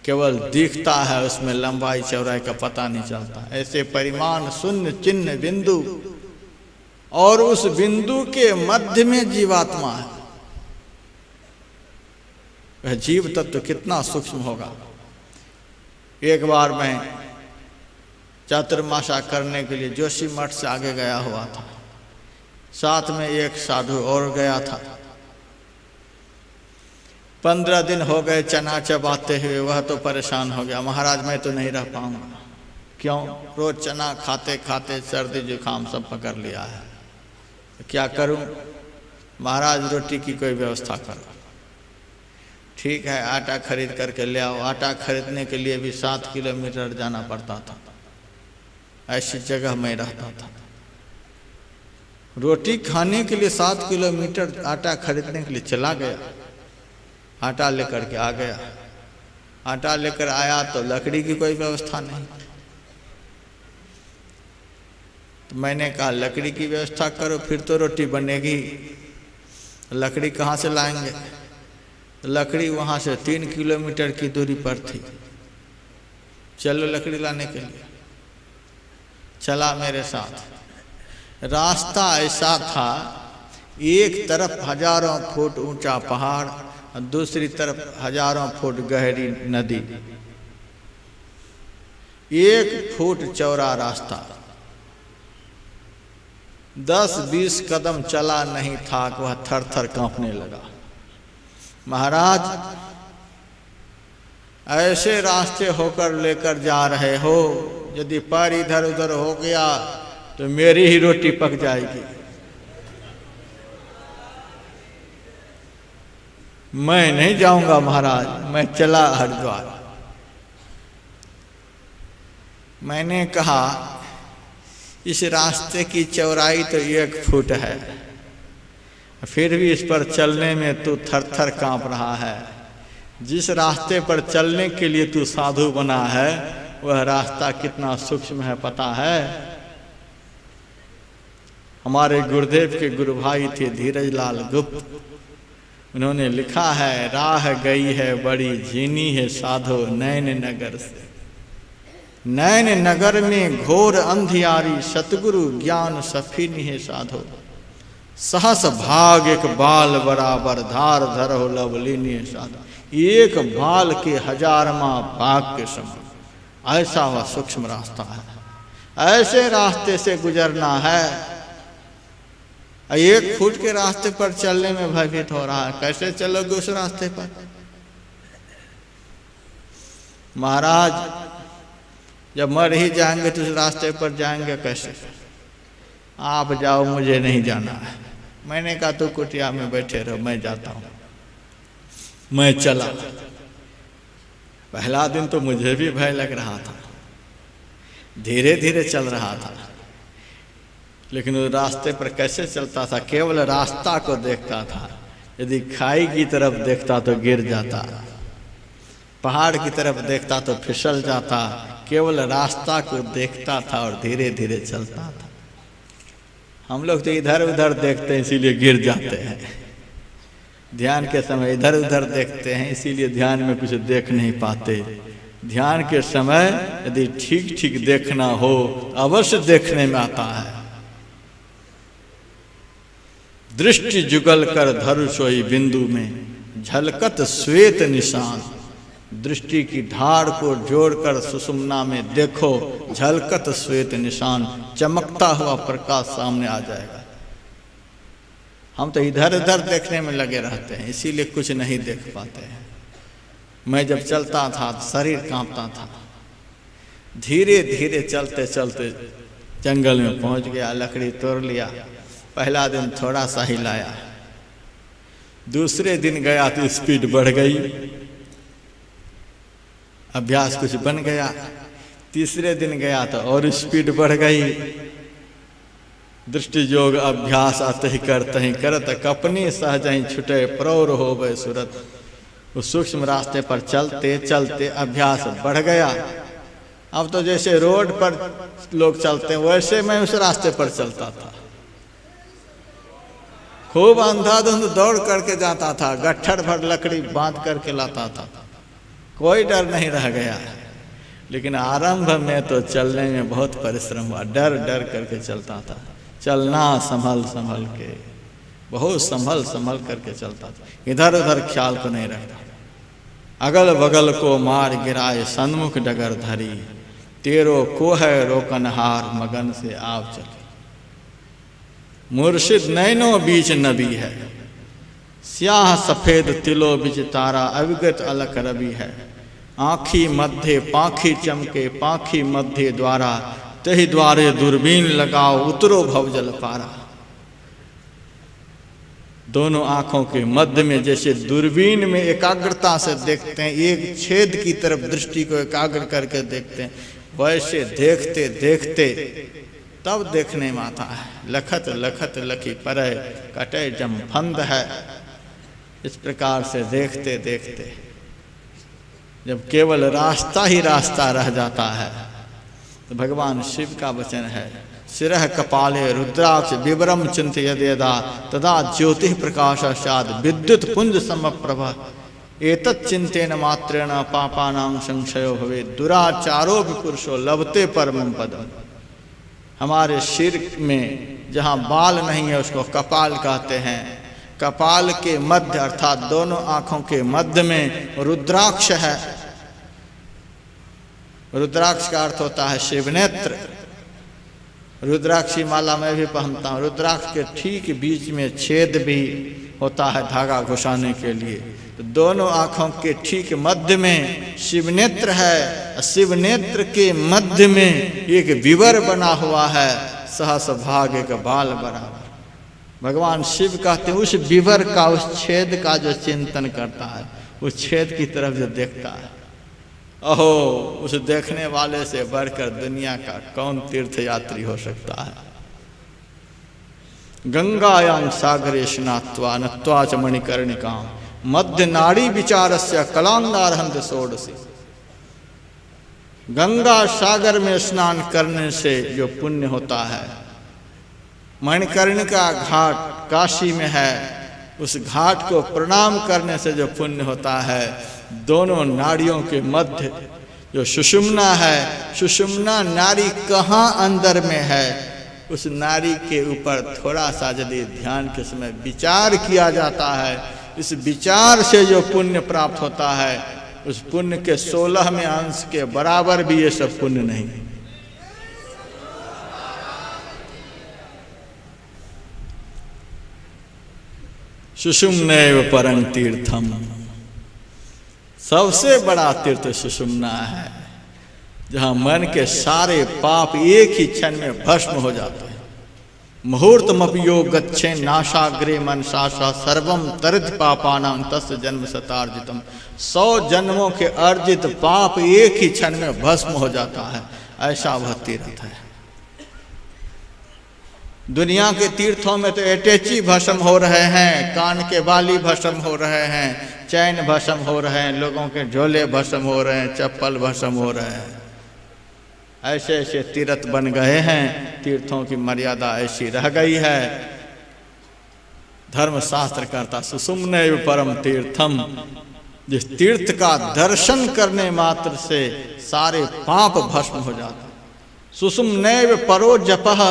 केवल दिखता है, उसमें लंबाई चौड़ाई का पता नहीं चलता। ऐसे परिमाण शून्य चिन्ह बिंदु, और उस बिंदु के मध्य में जीवात्मा है। वह जीव तत्व कितना सूक्ष्म होगा। एक बार मैं चातुर्मासा करने के लिए जोशी मठ से आगे गया हुआ था, साथ में एक साधु और गया था। 15 दिन हो गए चना चबाते हुए, वह तो परेशान हो गया, महाराज मैं तो नहीं रह पाऊंगा। क्यों? रोज चना खाते खाते सर्दी जुकाम सब पकड़ लिया है, तो क्या करूं? महाराज रोटी की कोई व्यवस्था करो। ठीक है, आटा खरीद करके ले आओ। आटा खरीदने के लिए भी 7 किलोमीटर जाना पड़ता था। ऐसी जगह में रहता था, रोटी खाने के लिए 7 किलोमीटर आटा खरीदने के लिए चला गया। आटा लेकर के आ गया, आटा लेकर आया तो लकड़ी की कोई व्यवस्था नहीं। तो मैंने कहा लकड़ी की व्यवस्था करो, फिर तो रोटी बनेगी। लकड़ी कहाँ से लाएंगे? लकड़ी वहाँ से 3 किलोमीटर की दूरी पर थी। चलो लकड़ी लाने के लिए चला मेरे साथ। रास्ता ऐसा था, एक तरफ हजारों फुट ऊंचा पहाड़ और दूसरी तरफ हजारों फुट गहरी नदी, 1 फुट चौड़ा रास्ता। 10-20 कदम चला नहीं था कि वह थर थर कांपने लगा। महाराज ऐसे रास्ते होकर लेकर जा रहे हो, यदि पैर इधर उधर हो गया तो मेरी ही रोटी पक जाएगी। मैं नहीं जाऊंगा महाराज, मैं चला हरिद्वार। मैंने कहा इस रास्ते की चौड़ाई तो 1 फुट है, फिर भी इस पर चलने में तू थर थर कांप रहा है। जिस रास्ते पर चलने के लिए तू साधु बना है वह रास्ता कितना सूक्ष्म है पता है? हमारे गुरुदेव के गुरु भाई थे धीरज लाल गुप्त, उन्होंने लिखा है राह गई है बड़ी झीनी है साधो नैन नगर से। नैन नगर में घोर अंधियारी, सतगुरु ज्ञान सफीनी है साधो। सहस भाग एक बाल बराबर, धार धरो लवलीनी है साधो। एक बाल के हजारमा भाग के समान ऐसा वह सूक्ष्म रास्ता है। ऐसे रास्ते से गुजरना है। 1 फुट के रास्ते पर चलने में भयभीत हो रहा है, कैसे चलोगे उस रास्ते पर? महाराज जब मर ही जाएंगे तो उस रास्ते पर जाएंगे कैसे? आप जाओ, मुझे नहीं जाना है। मैंने कहा तो कुटिया में बैठे रहो, मैं जाता हूं। मैं चला। पहला दिन तो मुझे भी भय लग रहा था, धीरे धीरे चल रहा था, लेकिन उस रास्ते पर कैसे चलता था? केवल रास्ता को देखता था। यदि खाई की तरफ देखता तो गिर जाता, पहाड़ की तरफ देखता तो फिसल जाता। केवल रास्ता को देखता था और धीरे धीरे चलता था। हम लोग तो इधर उधर देखते हैं इसीलिए गिर जाते हैं। ध्यान के समय इधर उधर देखते हैं इसीलिए ध्यान में कुछ देख नहीं पाते। ध्यान के समय यदि ठीक ठीक देखना हो अवश्य देखने में आता है। दृष्टि जुगल कर धरु सोई बिंदु में, झलकत श्वेत निशान। दृष्टि की धार को जोड़कर सुषुम्ना में देखो, झलकत श्वेत निशान, चमकता हुआ प्रकाश सामने आ जाएगा। हम तो इधर उधर देखने में लगे रहते हैं इसीलिए कुछ नहीं देख पाते हैं। मैं जब चलता था शरीर कांपता था। धीरे धीरे चलते चलते जंगल में पहुंच गया, लकड़ी तोड़ लिया। पहला दिन थोड़ा सा ही लाया, दूसरे दिन गया तो स्पीड बढ़ गई, अभ्यास कुछ बन गया। तीसरे दिन गया तो और स्पीड बढ़ गई। दृष्टि योग अभ्यास आते ही करत कपनी सहज ही छुटे प्रौर हो गए सूरत। उस सूक्ष्म रास्ते पर चलते चलते अभ्यास बढ़ गया। अब तो जैसे रोड पर लोग चलते हैं वैसे मैं उस रास्ते पर चलता था। खूब अंधाधुंध दौड़ करके जाता था, गट्ठर भर लकड़ी बांध करके लाता था, कोई डर नहीं रह गया। लेकिन आरंभ में तो चलने में बहुत परिश्रम हुआ, डर डर करके चलता था। चलना संभल संभल के, बहुत संभल संभल करके चलता था, इधर उधर ख्याल को नहीं रखता। अगल बगल को मार गिराए सन्मुख डगर धरी, तेरो को है रोकनहार मगन से आव चली। मुर्शिद नैनो बीच नबी है, स्याह सफेद तिलो बिच तारा, अविगत अलख रवि है। आँखी मध्य पाखी चमके, पाखी मध्य द्वारा, तही द्वारे दूरबीन लगाओ, उतरो भवजल पारा। दोनों आंखों के मध्य में जैसे दूरबीन में एकाग्रता से देखते हैं, एक छेद की तरफ दृष्टि को एकाग्र करके देखते हैं, वैसे देखते देखते तब देखने में आता है। लखत लखत लखी परे, कटे जम फंद है। इस प्रकार से देखते देखते जब केवल रास्ता ही रास्ता रह जाता है तो भगवान शिव का वचन है, सिरह कपाले रुद्राक्ष विवरम चिंत यदा, तदा ज्योति प्रकाशाद विद्युत पुंज समप्रभ। एतत् चिंतेन मात्रेण पापानां संशयो भवे, दुराचारो विपुरुषो लभते परमं पदम। हमारे सिर में जहाँ बाल नहीं है उसको कपाल कहते हैं। कपाल के मध्य अर्थात दोनों आंखों के मध्य में रुद्राक्ष है। रुद्राक्ष का अर्थ होता है शिवनेत्र। रुद्राक्षी माला मैं भी पहनता हूँ। रुद्राक्ष के ठीक बीच में छेद भी होता है धागा घुसाने के लिए। तो दोनों आंखों के ठीक मध्य में शिवनेत्र है। शिवनेत्र के मध्य में एक विवर बना हुआ है, सहस भाग एक बाल बराबर। भगवान शिव कहते हैं उस विवर का, उस छेद का जो चिंतन करता है, उस छेद की तरफ जो देखता है, अहो उस देखने वाले से बढ़कर दुनिया का कौन तीर्थ यात्री हो सकता है। गंगायां सागरे स्नात्वा नत्वा च मणिकर्णिकां, मध्य नाड़ी विचारस्य कलांगारहंत षोडशी। गंगा सागर में स्नान करने से जो पुण्य होता है, मणिकर्णिका घाट काशी में है, उस घाट को प्रणाम करने से जो पुण्य होता है, दोनों नाड़ियों के मध्य जो सुषुम्ना है, सुषुम्ना नाड़ी कहाँ अंदर में है, उस नाड़ी के ऊपर थोड़ा सा यदि ध्यान के समय विचार किया जाता है, इस विचार से जो पुण्य प्राप्त होता है, उस पुण्य के 16वें अंश के बराबर भी ये सब पुण्य नहीं। सुषुम्नैव परं तीर्थम, सबसे बड़ा तीर्थ सुषुम्ना है, जहां मन के सारे पाप एक ही क्षण में भस्म हो जाते हैं। मुहूर्तमपि गच्छे नाशाग्रे मनसा सर्वम तरित पापानां तस्य जन्म शतार्जितम। 100 जन्मों के अर्जित पाप एक ही क्षण में भस्म हो जाता है, ऐसा वह तीर्थ है। दुनिया के तीर्थों में तो एटेची भस्म हो रहे हैं, कान के बाली भस्म हो रहे हैं, चैन भस्म हो रहे हैं, लोगों के झोले भस्म हो रहे हैं, चप्पल भस्म हो रहे हैं। ऐसे ऐसे तीर्थ बन गए हैं, तीर्थों की मर्यादा ऐसी रह गई है। धर्मशास्त्र कहता सुषुम्नैव परम तीर्थम, जिस तीर्थ का दर्शन करने मात्र से सारे पाप भस्म हो जाते। सुषुम्नैव परो जपः,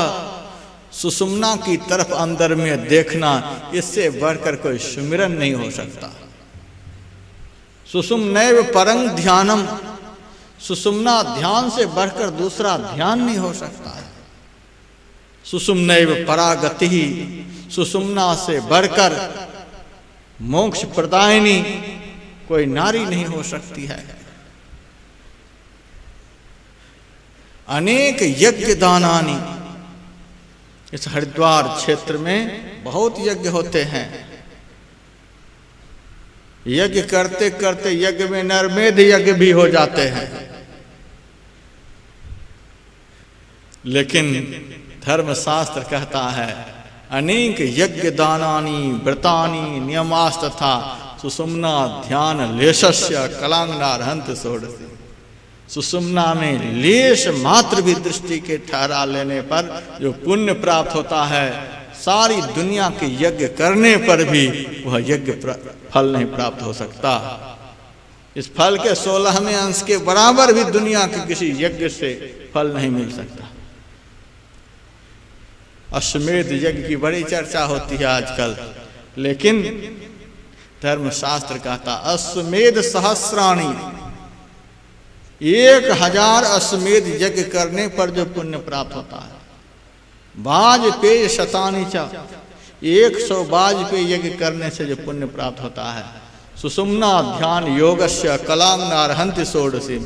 सुषुम्ना की तरफ अंदर में देखना, इससे बढ़कर कोई सुमिरन नहीं हो सकता। सुषुम्नैव परं ध्यानम, सुषुम्ना ध्यान से बढ़कर दूसरा ध्यान नहीं हो सकता है। सुषुम्नैव परागति, सुषुम्ना से बढ़कर मोक्ष प्रदायिनी कोई नारी नहीं हो सकती है। अनेक यज्ञ दानानि, इस हरिद्वार क्षेत्र में बहुत यज्ञ होते हैं। यज्ञ करते करते यज्ञ में नरमेध यज्ञ भी हो जाते हैं, लेकिन धर्मशास्त्र कहता है अनेक यज्ञ दानानि व्रतानि नियमास्तथा सुषुम्ना ध्यान लेशस्य कलांगनारहंत षोडशी। सुषुम्ना में लेश मात्र भी दृष्टि के ठहरा लेने पर जो पुण्य प्राप्त होता है, सारी दुनिया के यज्ञ करने पर भी वह यज्ञ फल नहीं प्राप्त हो सकता। इस फल के 16वें अंश के बराबर भी दुनिया के किसी यज्ञ से फल नहीं मिल सकता। अश्वमेध यज्ञ की बड़ी चर्चा होती है आजकल, लेकिन धर्मशास्त्र कहता अश्वमेध सहस्राणी, 1000 अश्वमेध यज्ञ करने पर जो पुण्य प्राप्त होता है। वाजपेय शतानि च, 100 वाजपेय यज्ञ करने से जो पुण्य प्राप्त होता है। सुषुम्ना ध्यान योगस्य कलांगनारहंति षोडशी,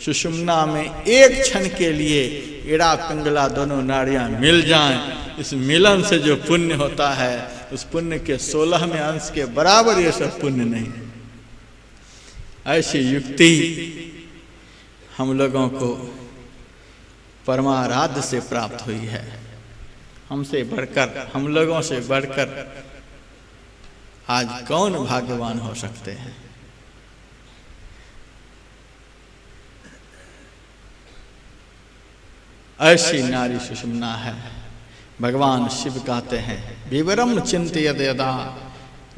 सुषुम्ना में एक क्षण के लिए इड़ा पिंगला दोनों नाड़ियां मिल जाएं, इस मिलन से जो पुण्य होता है, उस पुण्य के 16वें अंश के बराबर ये सब पुण्य नहीं। ऐसी युक्ति हम लोगों को परमाराध्य से प्राप्त हुई है। हमसे बढ़कर, हम लोगों से बढ़कर आज कौन भाग्यवान हो सकते हैं। ऐसी नारी सुषुम्ना है। भगवान शिव कहते हैं विवरम चिंतयद यदा,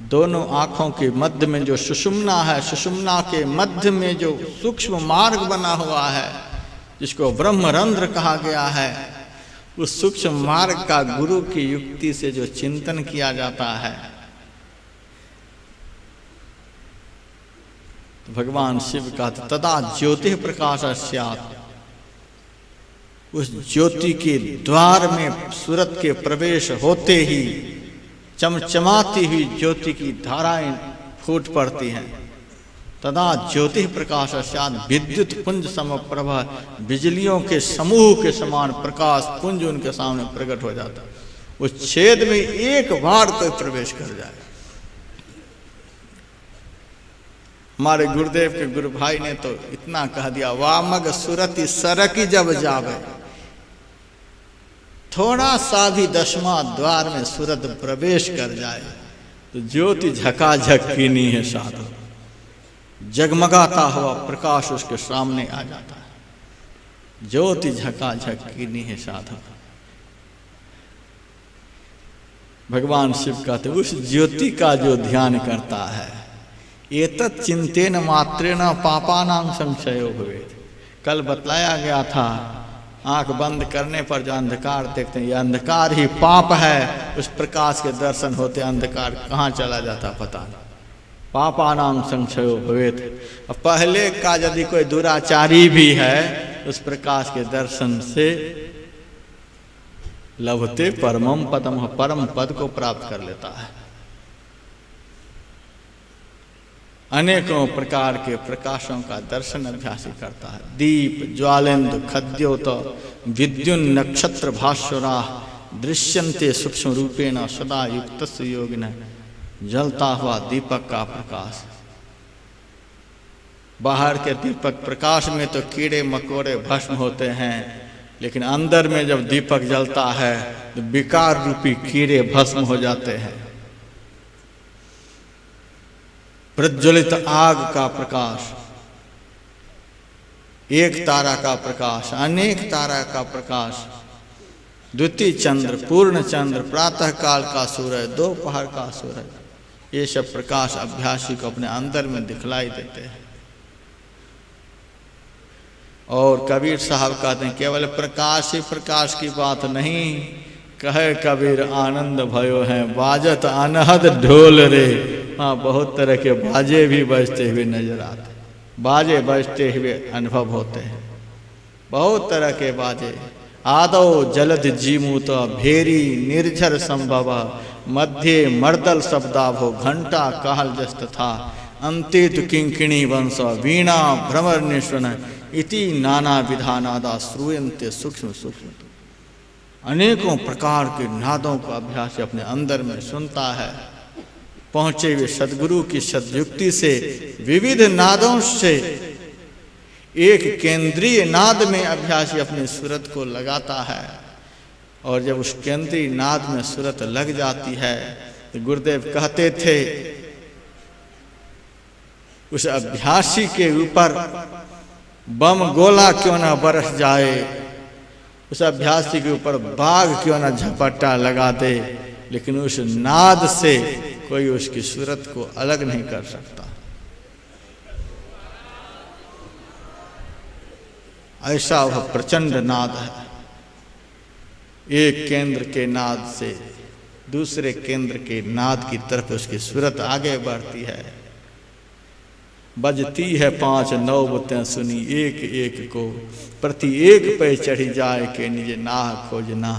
दोनों आंखों के मध्य में जो सुषुम्ना है, सुषुम्ना के मध्य में जो सूक्ष्म मार्ग बना हुआ है, जिसको ब्रह्मरंध्र कहा गया है, उस सूक्ष्म मार्ग का गुरु की युक्ति से जो चिंतन किया जाता है, तो भगवान शिव कहते तदा ज्योति प्रकाश स्यात्, उस ज्योति के द्वार में सूरत के प्रवेश होते ही चमचमाती हुई ज्योति की धाराएं फूट पड़ती हैं। तदा ज्योति प्रकाश स्यात्, विद्युत पुंज समप्रभ, बिजलियों के समूह के समान प्रकाश पुंज उनके सामने प्रकट हो जाता। उस छेद में एक बार कोई प्रवेश कर जाए। हमारे गुरुदेव के गुरु भाई ने तो इतना कह दिया, वामग सुरति सरकी जब जावे, थोड़ा सा भी 10वां द्वार में सूरत प्रवेश कर जाए तो ज्योति झकाझक की नहीं है साधु, जगमगाता हुआ प्रकाश उसके सामने आ जाता है। ज्योति झकाझक की नहीं है साधु। भगवान शिव कहते उस ज्योति का जो ध्यान करता है, एतत् चिंतेन मात्रेण पापानां संशयो भवेत्, कल बतलाया गया था, आंख बंद करने पर जो अंधकार देखते हैं, ये अंधकार ही पाप है। उस प्रकाश के दर्शन होते अंधकार कहाँ चला जाता पता नहीं। पापानां संक्षयो भवेत्। अब पहले का यदि कोई दुराचारी भी है, उस प्रकाश के दर्शन से लभते परमम पदम, परम पद को प्राप्त कर लेता है। अनेकों प्रकार के प्रकाशों का दर्शन अभ्यासी करता है। दीप ज्वालेन्दु खद्योत विद्युन नक्षत्र भास्वरा दृश्यन्ते सूक्ष्म रूपेण सदा युक्तस्य योगिनः। जलता हुआ दीपक का प्रकाश। बाहर के दीपक प्रकाश में तो कीड़े मकोड़े भस्म होते हैं, लेकिन अंदर में जब दीपक जलता है तो विकार रूपी कीड़े भस्म हो जाते हैं। प्रज्वलित आग का प्रकाश, एक तारा का प्रकाश, अनेक तारा का प्रकाश, द्वितीय चंद्र, पूर्ण चंद्र, प्रातः काल का सूरज, दोपहर का सूरज, ये सब प्रकाश अभ्यासी को अपने अंदर में दिखलाई देते हैं। और कबीर साहब कहते हैं केवल प्रकाश ही प्रकाश की बात नहीं, कहे कबीर आनंद भयो है बाजत अनहद ढोल रे। हाँ, बहुत तरह के बाजे भी बजते हुए नजर आते, बाजे बजते हुए अनुभव होते हैं, बहुत तरह के बाजे। आदौ जलद जीमूत भेरी निर्झर संभव मध्य मर्दल शब्दाभो घंटा कहल जस्त था अंतित किंकिणी वंश वीणा भ्रमर निश्वन इति नाना विधानादा श्रूयन्ते सूक्ष्म सूक्ष्म। अनेकों प्रकार के नादों का अभ्यास अपने अंदर में सुनता है। पहुंचे हुए सदगुरु की सदयुक्ति से विविध नादों से एक केंद्रीय नाद में अभ्यासी अपनी सूरत को लगाता है। और जब उस केंद्रीय नाद में सूरत लग जाती है तो गुरुदेव कहते थे उस अभ्यासी के ऊपर बम गोला क्यों ना बरस जाए, उस अभ्यासी के ऊपर बाघ क्यों ना झपट्टा लगा दे, लेकिन उस नाद से कोई उसकी सूरत को अलग नहीं कर सकता। ऐसा वह प्रचंड नाद है। एक केंद्र के नाद से दूसरे केंद्र के नाद की तरफ उसकी सूरत आगे बढ़ती है। बजती है 5 नौबतें सुनी एक एक को, प्रति एक पे चढ़ी जाए के निज नाह खोजना।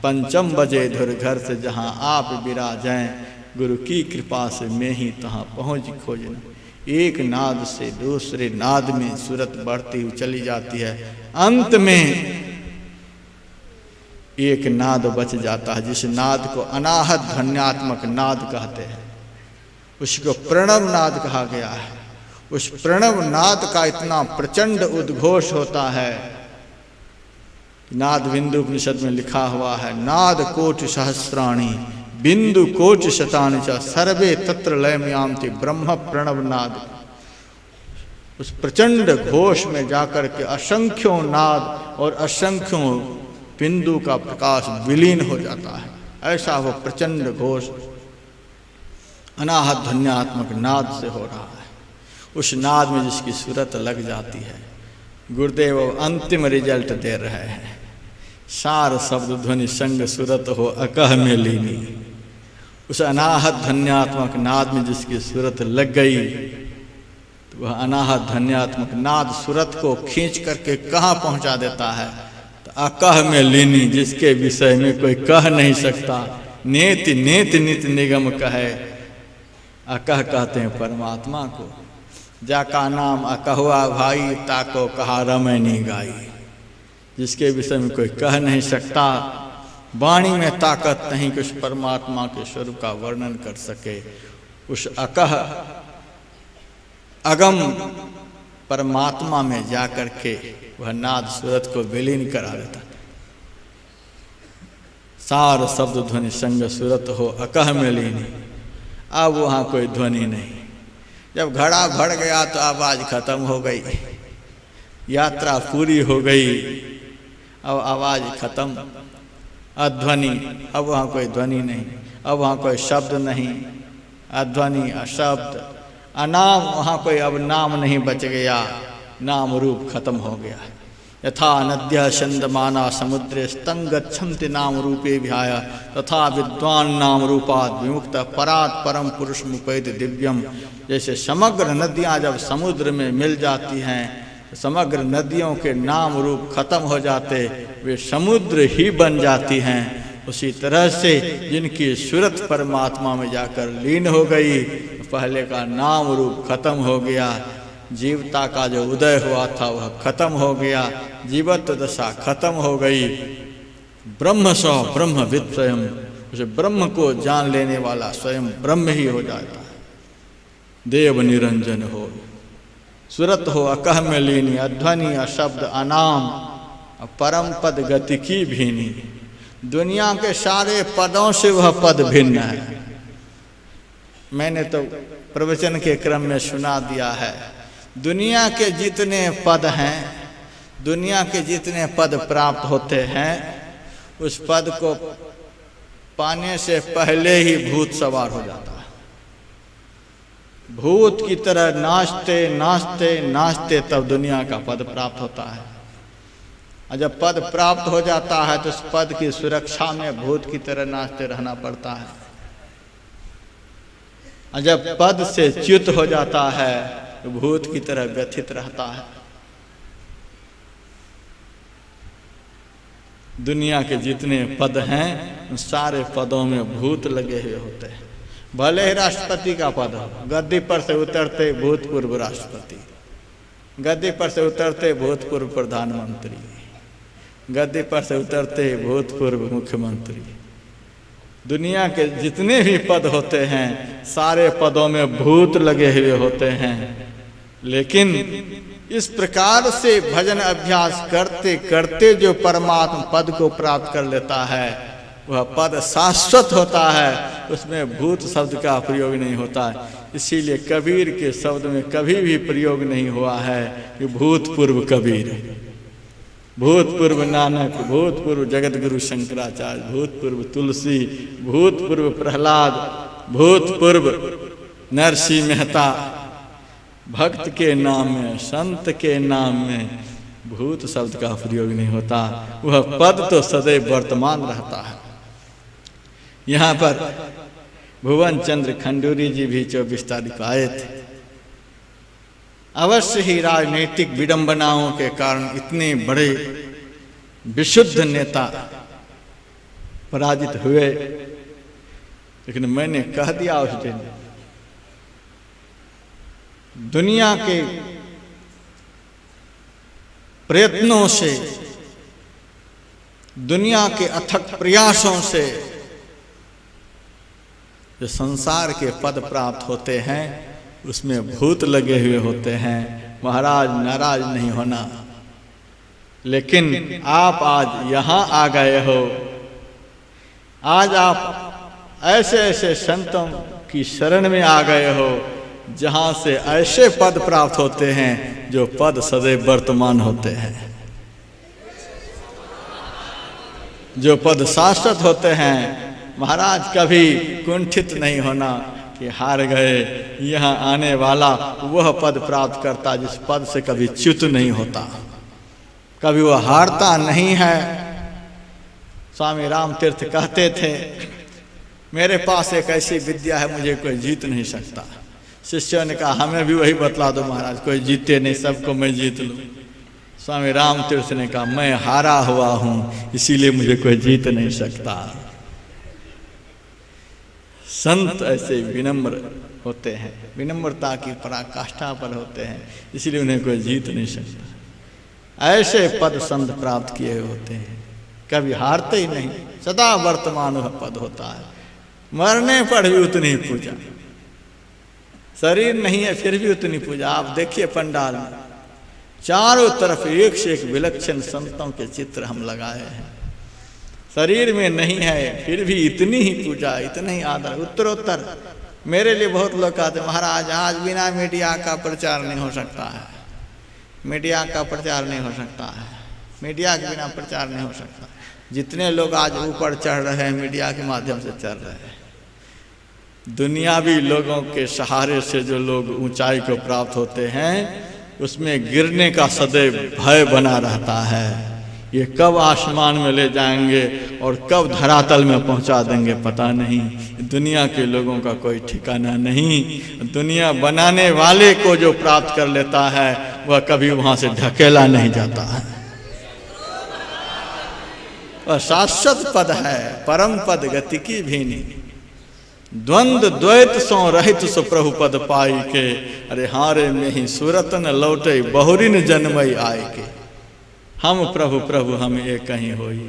पंचम बजे धुर घर से जहाँ आप विराजें, गुरु की कृपा से मैं ही तहाँ पहुँच खोजना। एक नाद से दूसरे नाद में सूरत बढ़ती हुई चली जाती है। अंत में एक नाद बच जाता है, जिस नाद को अनाहत ध्वन्यात्मक नाद कहते हैं, उसको प्रणव नाद कहा गया है। उस प्रणव नाद का इतना प्रचंड उद्घोष होता है। नाद बिंदु उपनिषद में लिखा हुआ है, नाद कोटि सहस्राणि बिंदु कोटि शतानि च सर्वे तत्र लयमयान्ति ब्रह्म प्रणव नाद। उस प्रचंड घोष में जाकर के असंख्यों नाद और असंख्यों बिंदु का प्रकाश विलीन हो जाता है। ऐसा वो प्रचंड घोष अनाहत ध्वन्यात्मक नाद से हो रहा है। उस नाद में जिसकी सूरत लग जाती है, गुरुदेव अंतिम रिजल्ट दे रहे हैं। सार शब्द ध्वनि संग सूरत हो अकह में लीनी। उस अनाहत ध्वन्यात्मक नाद में जिसकी सूरत लग गई, तो वह अनाहत ध्वन्यात्मक नाद सूरत को खींच करके कहाँ पहुँचा देता है, तो अकह में लीनी, जिसके विषय में कोई कह नहीं सकता। नेति नेति नित निगम कहे, अकह कहते हैं परमात्मा को। जाका नाम अकहुआ भाई ताको कहा रमैनी गाई, जिसके विषय में कोई कह नहीं सकता। वाणी में ताकत नहीं कि उस परमात्मा के स्वरूप का वर्णन कर सके। उस अकह अगम परमात्मा में जाकर के वह नाद सूरत को विलीन करा देता। सार शब्द ध्वनि संग सूरत हो अकह में लीनी। अब वहाँ कोई ध्वनि नहीं। जब घड़ा भर गया तो आवाज़ खत्म हो गई, यात्रा पूरी हो गई, अब आवाज़ खत्म, अध्वनि। अब वहाँ कोई ध्वनि नहीं, अब वहाँ कोई शब्द नहीं, अध्वनि अशब्द अनाम, वहाँ कोई अब नाम नहीं बच गया। नाम रूप खत्म हो गया। यथा नद्यः छन्दमाना समुद्रे तं गच्छन्ति नाम रूपे विहाय तथा विद्वान नाम रूपात् विमुक्तः परात् परम पुरुषमुपैति दिव्यम। जैसे समग्र नदियाँ जब समुद्र में मिल जाती हैं, समग्र नदियों के नाम रूप खत्म हो जाते, वे समुद्र ही बन जाती हैं। उसी तरह से जिनकी सूरत परमात्मा में जाकर लीन हो गई, पहले का नाम रूप खत्म हो गया, जीवता का जो उदय हुआ था वह खत्म हो गया, जीवत्व दशा खत्म हो गई। ब्रह्म सौ ब्रह्मविद स्वयं, उसे ब्रह्म को जान लेने वाला स्वयं ब्रह्म ही हो जाता है। देव निरंजन हो, सुरत हो अकह में लीनी, अध्वनि अशब्द अनाम, परम पद गति की भीनी। दुनिया के सारे पदों से वह पद भिन्न है। मैंने तो प्रवचन के क्रम में सुना दिया है, दुनिया के जितने पद हैं, दुनिया के जितने पद प्राप्त होते हैं, उस पद को पाने से पहले ही भूत सवार हो जाता है। भूत की तरह नाचते नाचते नाचते तब दुनिया का पद प्राप्त होता है। और जब पद प्राप्त हो जाता है तो उस पद की सुरक्षा में भूत की तरह नाचते रहना पड़ता है। और जब पद से च्युत हो जाता है तो भूत की तरह व्यथित रहता है। दुनिया के जितने पद हैं उन सारे पदों में भूत लगे हुए होते हैं। भले ही राष्ट्रपति का पद हो, गद्दी पर से उतरते भूतपूर्व राष्ट्रपति, गद्दी पर से उतरते भूतपूर्व प्रधानमंत्री, गद्दी पर से उतरते भूतपूर्व मुख्यमंत्री। दुनिया के जितने भी पद होते हैं सारे पदों में भूत लगे हुए होते हैं। लेकिन इस प्रकार से भजन अभ्यास करते करते जो परमात्मा पद को प्राप्त कर लेता है वह पद शाश्वत होता है, उसमें भूत शब्द का प्रयोग नहीं होता है। इसीलिए कबीर के शब्द में कभी भी प्रयोग नहीं हुआ है कि भूतपूर्व कबीर, भूतपूर्व नानक, भूतपूर्व जगत गुरु शंकराचार्य, भूतपूर्व तुलसी, भूतपूर्व प्रहलाद, भूतपूर्व नरसिंह मेहता। भक्त के नाम में, संत के नाम में भूत शब्द का प्रयोग नहीं होता। वह पद तो सदैव वर्तमान रहता है। यहाँ पर भुवन चंद्र खंडूरी जी भी 24 तारीख को आए थे। अवश्य ही राजनीतिक विडंबनाओं के कारण इतने बड़े विशुद्ध नेता पराजित हुए, लेकिन मैंने कह दिया उस दिन, दुनिया के प्रयत्नों से, दुनिया के अथक प्रयासों से जो संसार के पद प्राप्त होते हैं उसमें भूत लगे हुए होते हैं। महाराज नाराज नहीं होना, लेकिन आप आज यहाँ आ गए हो, आज आप ऐसे ऐसे संतों की शरण में आ गए हो जहाँ से ऐसे पद प्राप्त होते हैं जो पद सदैव वर्तमान होते हैं, जो पद शाश्वत होते हैं। महाराज कभी कुंठित नहीं होना कि हार गए, यहाँ आने वाला वह पद प्राप्त करता जिस पद से कभी च्युत नहीं होता, कभी वह हारता नहीं है। स्वामी राम तीर्थ कहते थे, मेरे पास एक ऐसी विद्या है मुझे कोई जीत नहीं सकता। शिष्यों ने कहा हमें भी वही बतला दो महाराज, कोई जीते नहीं, सबको मैं जीत लूं। स्वामी राम तीर्थ ने कहा मैं हारा हुआ हूं इसीलिए मुझे कोई जीत नहीं सकता। संत ऐसे विनम्र होते हैं, विनम्रता की पराकाष्ठा पर होते हैं, इसलिए उन्हें कोई जीत नहीं सकता। ऐसे पद संत प्राप्त किए होते हैं, कभी हारते ही नहीं, सदा वर्तमान वह पद होता है। मरने पर भी उतनी पूजा, शरीर नहीं है फिर भी उतनी पूजा। आप देखिए पंडाल में चारों तरफ एक से एक विलक्षण संतों के चित्र हम लगाए हैं। शरीर में नहीं है फिर भी इतनी ही पूजा, इतना ही आदर। उत्तरोत्तर मेरे लिए बहुत लोग कहते महाराज आज बिना मीडिया का प्रचार नहीं हो सकता है, मीडिया का प्रचार नहीं हो सकता है, मीडिया के बिना प्रचार नहीं हो सकता। जितने लोग आज ऊपर चढ़ रहे हैं मीडिया के माध्यम से चल रहे हैं, दुनियावी लोगों के सहारे से जो लोग ऊंचाई को प्राप्त होते हैं उसमें गिरने का सदैव भय बना रहता है। ये कब आसमान में ले जाएंगे और कब धरातल में पहुंचा देंगे पता नहीं। दुनिया के लोगों का कोई ठिकाना नहीं। दुनिया बनाने वाले को जो प्राप्त कर लेता है वह कभी वहां से ढकेला नहीं जाता है। और शाश्वत पद है, परम पद गति की भीनी। द्वंद द्वैत सो रहित सो प्रभु पद पाई के, अरे हारे में ही सूरत न लौटे बहुरिन जन्मई आए के। हम प्रभु प्रभु हम एक कहीं होई,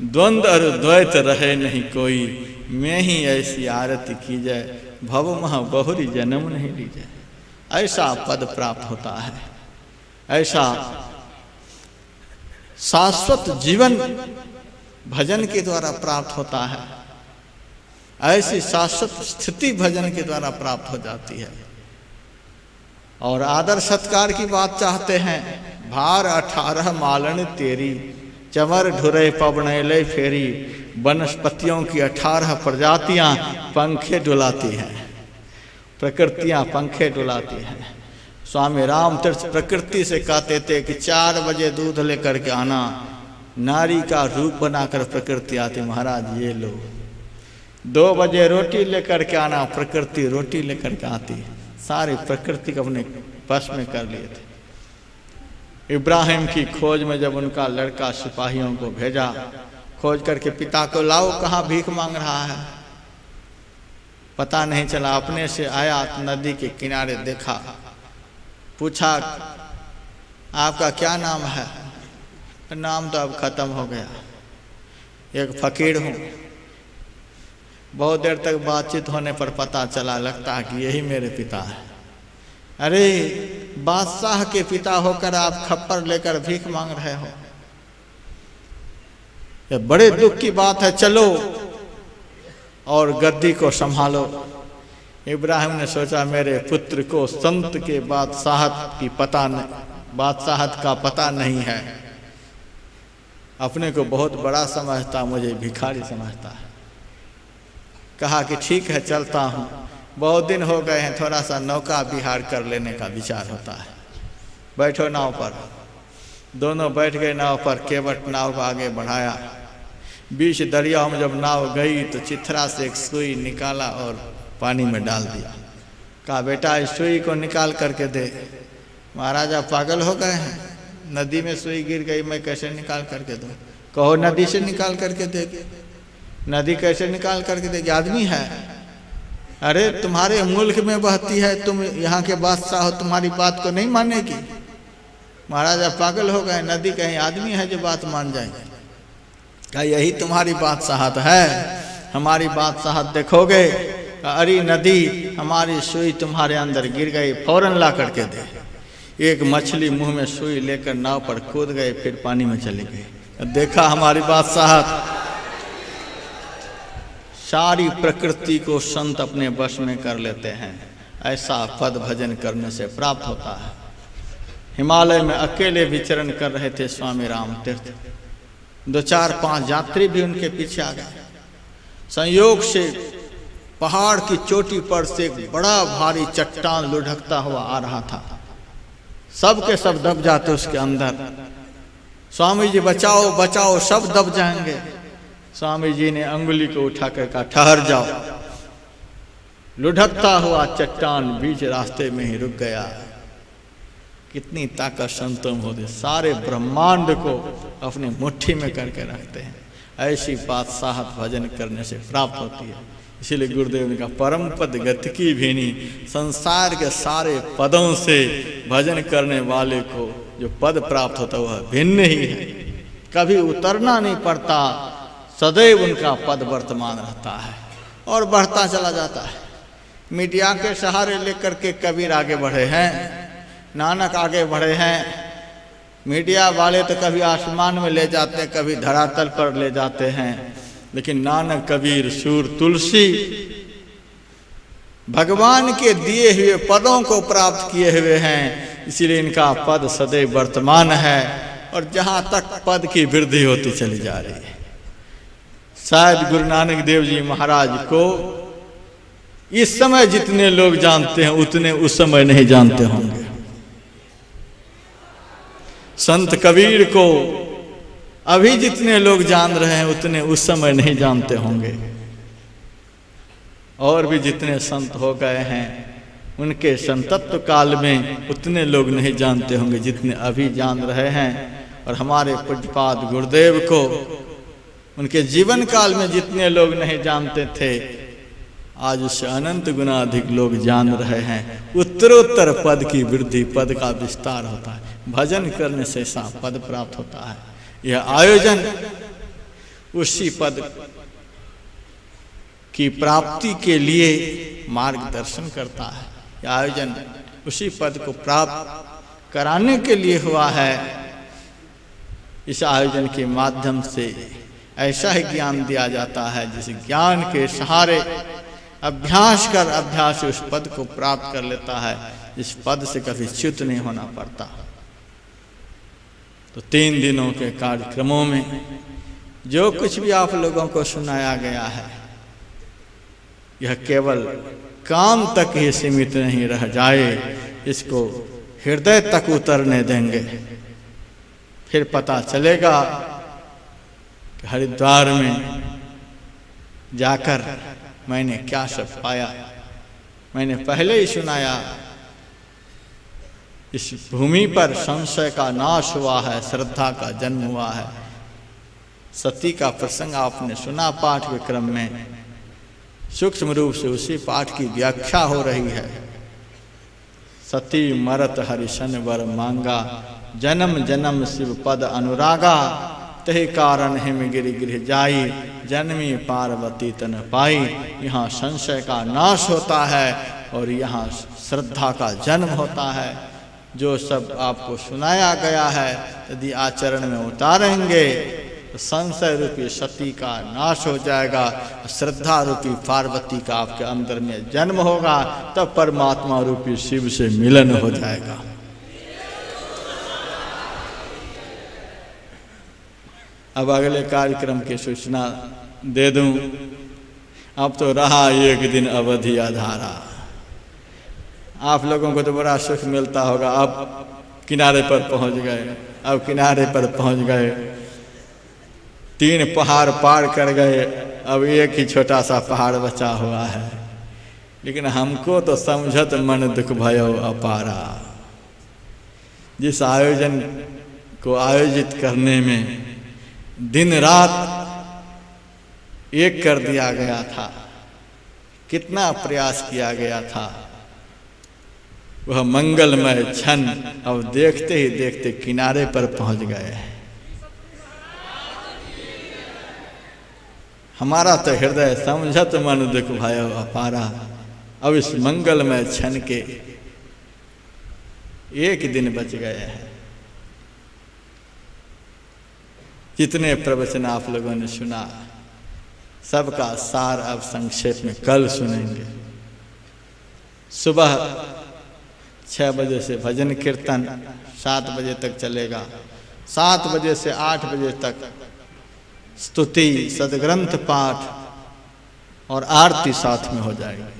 द्वंद और द्वैत रहे नहीं कोई। मैं ही ऐसी आरती की जाए, भव मह बहुरी जन्म नहीं ली जाए। ऐसा पद प्राप्त होता है, ऐसा शाश्वत जीवन भजन के द्वारा प्राप्त होता है। ऐसी शाश्वत स्थिति भजन के द्वारा प्राप्त हो जाती है। और आदर सत्कार की बात चाहते हैं, भार 18 मालन तेरी, चमर ढुरे पवनैले फेरी। वनस्पतियों की 18 प्रजातियां पंखे डुलाती हैं, प्रकृतियां पंखे डुलाती हैं। स्वामी रामतीर्थ प्रकृति से कहते थे कि 4 बजे दूध लेकर के आना, नारी का रूप बनाकर प्रकृति आती, महाराज ये लो। 2 बजे रोटी लेकर के आना, प्रकृति रोटी लेकर के आती। सारी प्रकृति को अपने वश में कर लिए थे। इब्राहिम की खोज में जब उनका लड़का सिपाहियों को भेजा, खोज करके पिता को लाओ, कहाँ भीख मांग रहा है, पता नहीं चला। अपने से आया, नदी के किनारे देखा, पूछा आपका क्या नाम है? नाम तो अब खत्म हो गया, एक फकीर हूँ। बहुत देर तक बातचीत होने पर पता चला, लगता है कि यही मेरे पिता है। अरे बादशाह के पिता होकर आप खप्पर लेकर भीख मांग रहे हो, ये बड़े दुख की बात है, चलो और गद्दी को संभालो। इब्राहिम ने सोचा मेरे पुत्र को संत के बादशाहत का पता नहीं है, अपने को बहुत बड़ा समझता, मुझे भिखारी समझता है। कहा कि ठीक है चलता हूँ, बहुत दिन हो गए हैं, थोड़ा सा नौका विहार कर लेने का विचार होता है। बैठो नाव पर। दोनों बैठ गए नाव पर, केवट नाव को आगे बढ़ाया। बीच दरिया में जब नाव गई तो चिथरा से एक सुई निकाला और पानी में डाल दिया। कहा बेटा इस सुई को निकाल करके दे। महाराजा पागल हो गए हैं, नदी में सुई गिर गई, मैं कैसे निकाल करके दूँ? कहो नदी से निकाल करके दे। नदी कैसे निकाल करके देगी? आदमी है। अरे तुम्हारे मुल्क में बहती है, तुम यहाँ के बादशाह हो, तुम्हारी बात को नहीं मानेगी? महाराजा पागल हो गए, नदी कहीं आदमी है जो बात मान जाएंगे? क्या यही तुम्हारी बादशाहत है? हमारी बादशाहत देखोगे? अरे नदी हमारी सुई तुम्हारे अंदर गिर गई, फौरन ला करके दे। एक मछली मुंह में सुई लेकर नाव पर कूद गए, फिर पानी में चले गए। देखा हमारी बादशाहत। सारी प्रकृति को संत अपने वश में कर लेते हैं। ऐसा पद भजन करने से प्राप्त होता है। हिमालय में अकेले विचरण कर रहे थे स्वामी रामतीर्थ। 2, 4, 5 यात्री भी उनके पीछे आ गए। संयोग से पहाड़ की चोटी पर से एक बड़ा भारी चट्टान लुढ़कता हुआ आ रहा था। सब के सब दब जाते उसके अंदर। स्वामी जी बचाओ बचाओ, सब दब जाएंगे। स्वामी जी ने अंगुली को उठाकर कहा ठहर जाओ। लुढ़कता हुआ चट्टान बीच रास्ते में ही रुक गया। कितनी ताकत संतों में होती, सारे ब्रह्मांड को अपने मुट्ठी में करके रखते हैं। ऐसी बादशाहत भजन करने से प्राप्त होती है। इसीलिए गुरुदेव ने कहा परम पद गति की भीनी। संसार के सारे पदों से भजन करने वाले को जो पद प्राप्त होता है वह भिन्न ही है, कभी उतरना नहीं पड़ता, सदैव उनका पद वर्तमान रहता है और बढ़ता चला जाता है। मीडिया के सहारे लेकर के कबीर आगे बढ़े हैं, नानक आगे बढ़े हैं। मीडिया वाले तो कभी आसमान में ले जाते हैं, कभी धरातल पर ले जाते हैं, लेकिन नानक कबीर सूर तुलसी भगवान के दिए हुए पदों को प्राप्त किए हुए हैं, इसीलिए इनका पद सदैव वर्तमान है और जहाँ तक पद की वृद्धि होती चली जा रही है। शायद गुरु नानक देव जी महाराज को इस समय जितने लोग जानते हैं उतने उस समय नहीं जानते होंगे। संत कबीर को अभी जितने लोग जान रहे हैं उतने उस समय नहीं जानते होंगे, और भी जितने संत हो गए हैं उनके संतत्व काल में उतने लोग नहीं जानते होंगे जितने अभी जान रहे हैं। और हमारे पूज्यपाद गुरुदेव को उनके जीवन काल में जितने लोग नहीं जानते थे, आज उससे अनंत गुना अधिक लोग जान रहे हैं। उत्तरोत्तर पद की वृद्धि, पद का विस्तार होता है। भजन करने से ऐसा पद प्राप्त होता है। यह आयोजन उसी पद की प्राप्ति के लिए मार्गदर्शन करता है। यह आयोजन उसी पद को प्राप्त कराने के लिए हुआ है। इस आयोजन के माध्यम से ऐसा ही ज्ञान दिया जाता है जिस ज्ञान के सहारे अभ्यास कर अभ्यास से उस पद को प्राप्त कर लेता है, जिस पद से कभी च्युत नहीं होना पड़ता। तो 3 दिनों के कार्यक्रमों में जो कुछ भी आप लोगों को सुनाया गया है, यह केवल कान तक ही सीमित नहीं रह जाए, इसको हृदय तक उतरने देंगे। फिर पता चलेगा कि हरिद्वार में जाकर मैंने क्या सब पाया। मैंने पहले ही सुनाया, इस भूमि पर संशय का नाश हुआ है, श्रद्धा का जन्म हुआ है। सती का प्रसंग आपने सुना पाठ के क्रम में, सूक्ष्म रूप से उसी पाठ की व्याख्या हो रही है। सती मरत हरिशन वर मांगा, जन्म जन्म शिव पद अनुरागा, तहि कारण हिम गिर गृह जाई, जन्मी पार्वती तन पाई। यहाँ संशय का नाश होता है और यहाँ श्रद्धा का जन्म होता है। जो सब आपको सुनाया गया है यदि आचरण में उतारेंगे तो संशय रूपी सती का नाश हो जाएगा, श्रद्धा रूपी पार्वती का आपके अंदर में जन्म होगा, तब परमात्मा रूपी शिव से मिलन हो जाएगा। अब अगले कार्यक्रम की सूचना दे दूं। अब तो रहा 1 दिन अवधि आधारा। आप लोगों को तो बड़ा सुख मिलता होगा। अब किनारे पर पहुंच गए, अब किनारे पर पहुंच गए, 3 पहाड़ पार कर गए, अब एक ही छोटा सा पहाड़ बचा हुआ है। लेकिन हमको तो समझत मन दुख भयो अपारा। जिस आयोजन को आयोजित करने में दिन रात एक कर दिया गया था, कितना प्रयास किया गया था, वह मंगलमय क्षण अब देखते ही देखते किनारे पर पहुंच गए। हमारा तो हृदय समझत मन दुख भयो अपारा। अब इस मंगलमय क्षण के 1 दिन बच गए हैं। जितने प्रवचन आप लोगों ने सुना सबका सार अब संक्षेप में कल सुनेंगे। सुबह 6 बजे से भजन कीर्तन 7 बजे तक चलेगा। 7 बजे से 8 बजे तक स्तुति, सदग्रंथ पाठ और आरती साथ में हो जाएगी।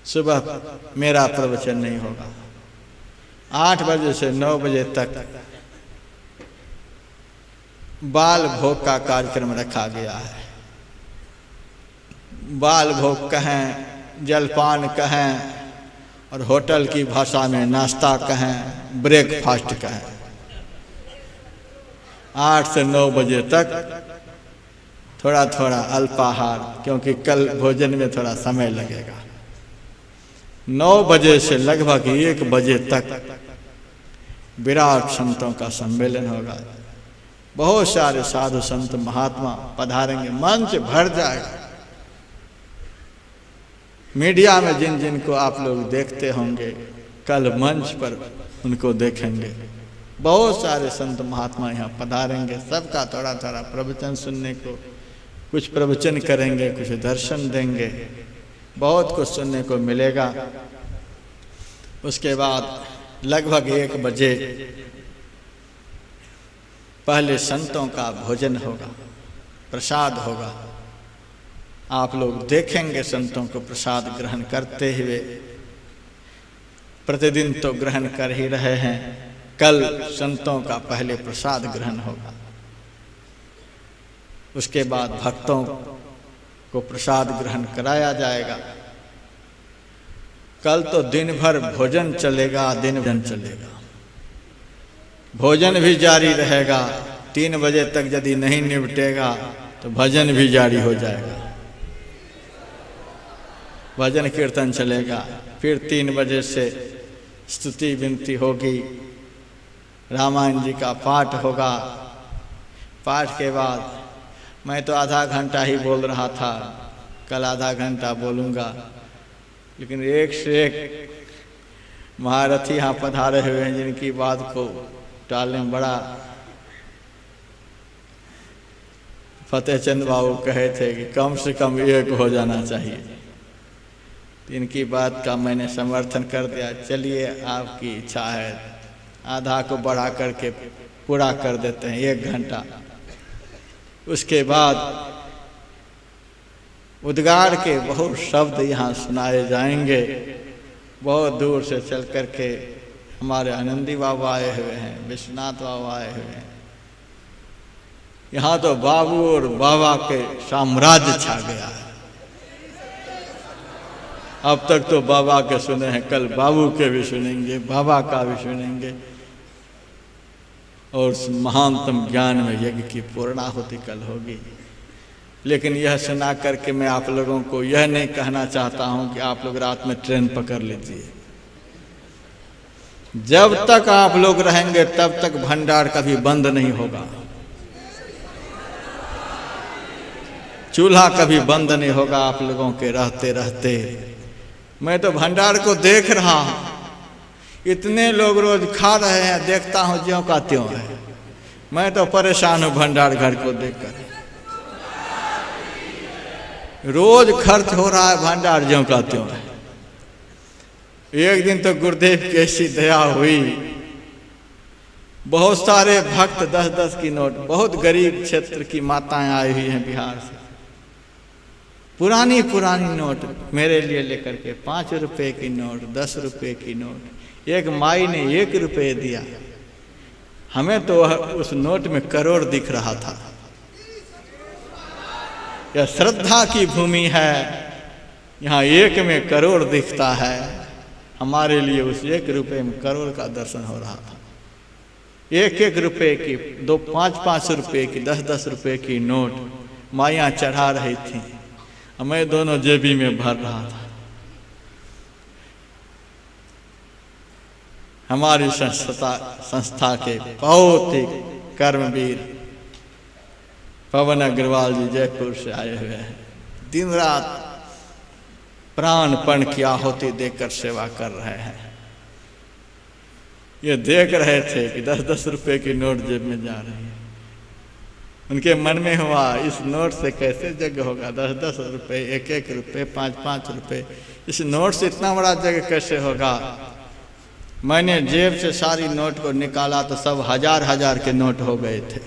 सुबह मेरा प्रवचन नहीं होगा। 8 बजे से 9 बजे तक बाल भोग का कार्यक्रम रखा गया है। बाल भोग कहें, जलपान कहें और होटल की भाषा में नाश्ता कहें, ब्रेकफास्ट कहें। 8 से 9 बजे तक थोड़ा थोड़ा अल्पाहार, क्योंकि कल भोजन में थोड़ा समय लगेगा। 9 बजे से लगभग 1 बजे तक विराट संतों का सम्मेलन होगा। बहुत सारे साधु संत महात्मा पधारेंगे, मंच भर जाएगा। मीडिया में जिन जिन को आप लोग देखते होंगे, कल मंच पर उनको देखेंगे। बहुत सारे संत महात्मा यहाँ पधारेंगे। सबका थोड़ा थोड़ा प्रवचन सुनने को, कुछ प्रवचन करेंगे, कुछ दर्शन देंगे, बहुत कुछ सुनने को मिलेगा। उसके बाद लगभग 1 बजे पहले संतों का भोजन होगा, प्रसाद होगा। आप लोग देखेंगे संतों को प्रसाद ग्रहण करते हुए। प्रतिदिन तो ग्रहण कर ही रहे हैं, कल संतों का पहले प्रसाद ग्रहण होगा, उसके बाद भक्तों को प्रसाद ग्रहण कराया जाएगा। कल तो दिन भर भोजन चलेगा, दिन भर चलेगा, भोजन भी जारी रहेगा। 3 बजे तक यदि नहीं निपटेगा तो भजन भी जारी हो जाएगा, भजन कीर्तन चलेगा। फिर 3 बजे से स्तुति विनती होगी, रामायण जी का पाठ होगा। पाठ के बाद मैं तो आधा घंटा ही बोल रहा था, कल आधा घंटा बोलूँगा, लेकिन एक से एक महारथी यहाँ पधारे हुए हैं जिनकी बात को टालने में बड़ा। फतेह चंद बाबू कहे थे कि कम से कम एक हो जाना चाहिए, तो इनकी बात का मैंने समर्थन कर दिया। चलिए आपकी इच्छा है, आधा को बढ़ा करके पूरा कर देते हैं, 1 घंटा। उसके बाद उद्गार के बहुत शब्द यहाँ सुनाए जाएंगे। बहुत दूर से चल कर के हमारे आनंदी बाबा आए हुए हैं, विश्वनाथ बाबा आए हुए हैं। यहाँ तो बाबू और बाबा के साम्राज्य छा गया है। अब तक तो बाबा के सुने हैं, कल बाबू के भी सुनेंगे, बाबा का भी सुनेंगे। और उस महानतम ज्ञान में यज्ञ की पूर्णाहुति कल होगी। लेकिन यह सुना करके मैं आप लोगों को यह नहीं कहना चाहता हूं कि आप लोग रात में ट्रेन पकड़ लीजिए। जब तक आप लोग रहेंगे तब तक भंडार कभी बंद नहीं होगा, चूल्हा कभी बंद नहीं होगा आप लोगों के रहते रहते। मैं तो भंडार को देख रहा हूं, इतने लोग रोज खा रहे हैं, देखता हूं ज्यों का त्यों है। मैं तो परेशान हूं भंडार घर को देखकर। रोज खर्च हो रहा है, भंडार ज्यों का त्यों है। एक दिन तो गुरुदेव की ऐसी दया हुई, बहुत सारे भक्त 10-10 की नोट, बहुत गरीब क्षेत्र की माताएं आई हुई हैं बिहार से, पुरानी पुरानी नोट मेरे लिए लेकर के 5 रुपए की नोट, 10 रुपए की नोट। एक माई ने 1 रुपये दिया, हमें तो उस नोट में करोड़ दिख रहा था। यह श्रद्धा की भूमि है, यहाँ 1 में करोड़ दिखता है। हमारे लिए उस 1 रुपये में करोड़ का दर्शन हो रहा था। 1-1 रुपये की, 5-5 रुपये की, 10-10 रुपये की नोट माइयाँ चढ़ा रही थी, मैं दोनों जेबी में भर रहा था। हमारी संस्था के बहुत ही कर्मवीर पवन अग्रवाल जी जयपुर से आए हुए हैं, दिन रात प्राणपण की आहुति देकर सेवा कर रहे हैं। ये देख रहे थे कि 10-10 रुपए की नोट जेब में जा रही है। उनके मन में हुआ इस नोट से कैसे जग होगा, 10-10 रुपये, 1-1 रुपये, 5-5 रुपये, इस नोट से इतना बड़ा जग कैसे होगा। मैंने जेब से सारी नोट को निकाला तो सब 1000-1000 के नोट हो गए थे।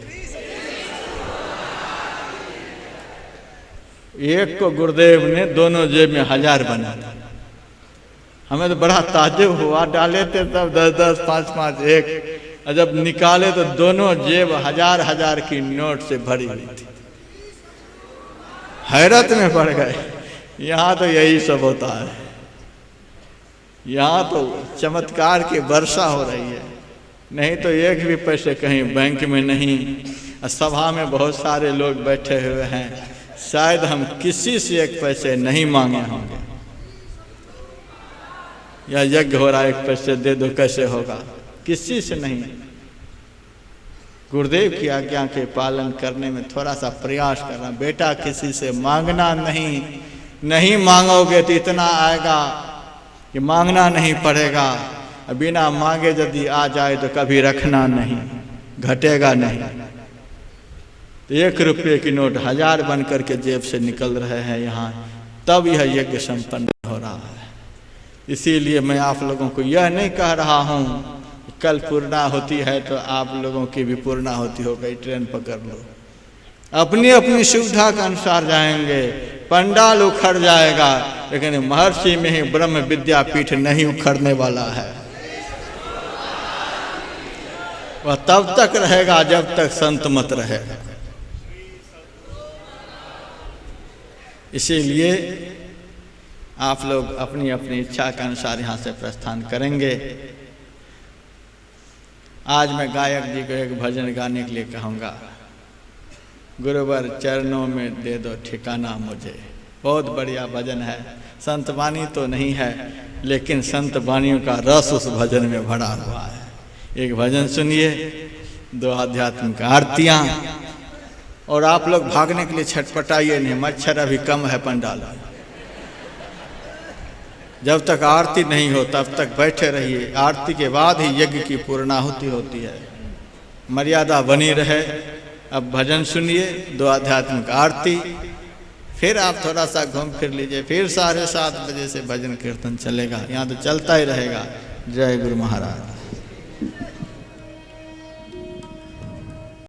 एक को गुरुदेव ने दोनों जेब में 1000 बना दिया। हमें तो बड़ा ताज्जुब हुआ, डाले थे तब 10-10, 5-5, 1, और जब निकाले तो दोनों जेब 1000-1000 की नोट से भरी हुई थी। हैरत में पड़ गए। यहाँ तो यही सब होता है, यहाँ तो चमत्कार की वर्षा हो रही है। नहीं तो 1 भी पैसे कहीं बैंक में नहीं। सभा में बहुत सारे लोग बैठे हुए हैं, शायद हम किसी से 1 पैसे नहीं मांगे होंगे। या यज्ञ हो रहा है, 1 पैसे दे दो, कैसे होगा, किसी से नहीं। गुरुदेव की आज्ञा के पालन करने में थोड़ा सा प्रयास करना। बेटा किसी से मांगना नहीं, नहीं मांगोगे तो इतना आएगा कि मांगना नहीं पड़ेगा। बिना मांगे यदि आ जाए तो कभी रखना नहीं, घटेगा नहीं। तो 1 रुपये की नोट 1000 बन करके जेब से निकल रहे हैं यहाँ, तब यह यज्ञ संपन्न हो रहा है। इसीलिए मैं आप लोगों को यह नहीं कह रहा हूँ कल पूर्णा होती है तो आप लोगों की भी पूर्णा होती हो गई, ट्रेन पकड़ लो। अपनी अपनी सुविधा के अनुसार जाएंगे, पंडाल उखड़ जाएगा, लेकिन महर्षि में ही ब्रह्म विद्यापीठ नहीं उखड़ने वाला है। वह तब तक रहेगा जब तक संत मत रहेगा। इसीलिए आप लोग अपनी अपनी इच्छा के अनुसार यहाँ से प्रस्थान करेंगे। आज मैं गायक जी को एक भजन गाने के लिए कहूँगा, गुरुवर चरणों में दे दो ठिकाना मुझे। बहुत बढ़िया भजन है, संत वाणी तो नहीं है लेकिन संत वाणियों का रस उस भजन में भरा हुआ है। एक भजन सुनिए, 2 आध्यात्मिक आरतियाँ, और आप लोग भागने के लिए छटपटाइए नहीं, मच्छर अभी कम है पंडाल में। जब तक आरती नहीं हो तब तक बैठे रहिए, आरती के बाद ही यज्ञ की पूर्णाहुति होती है, मर्यादा बनी रहे। अब भजन सुनिए, 2 आध्यात्मिक आरती, फिर आप थोड़ा सा घूम फिर लीजिए, फिर 7:30 बजे से भजन कीर्तन चलेगा, यहाँ तो चलता ही रहेगा। जय गुरु महाराज।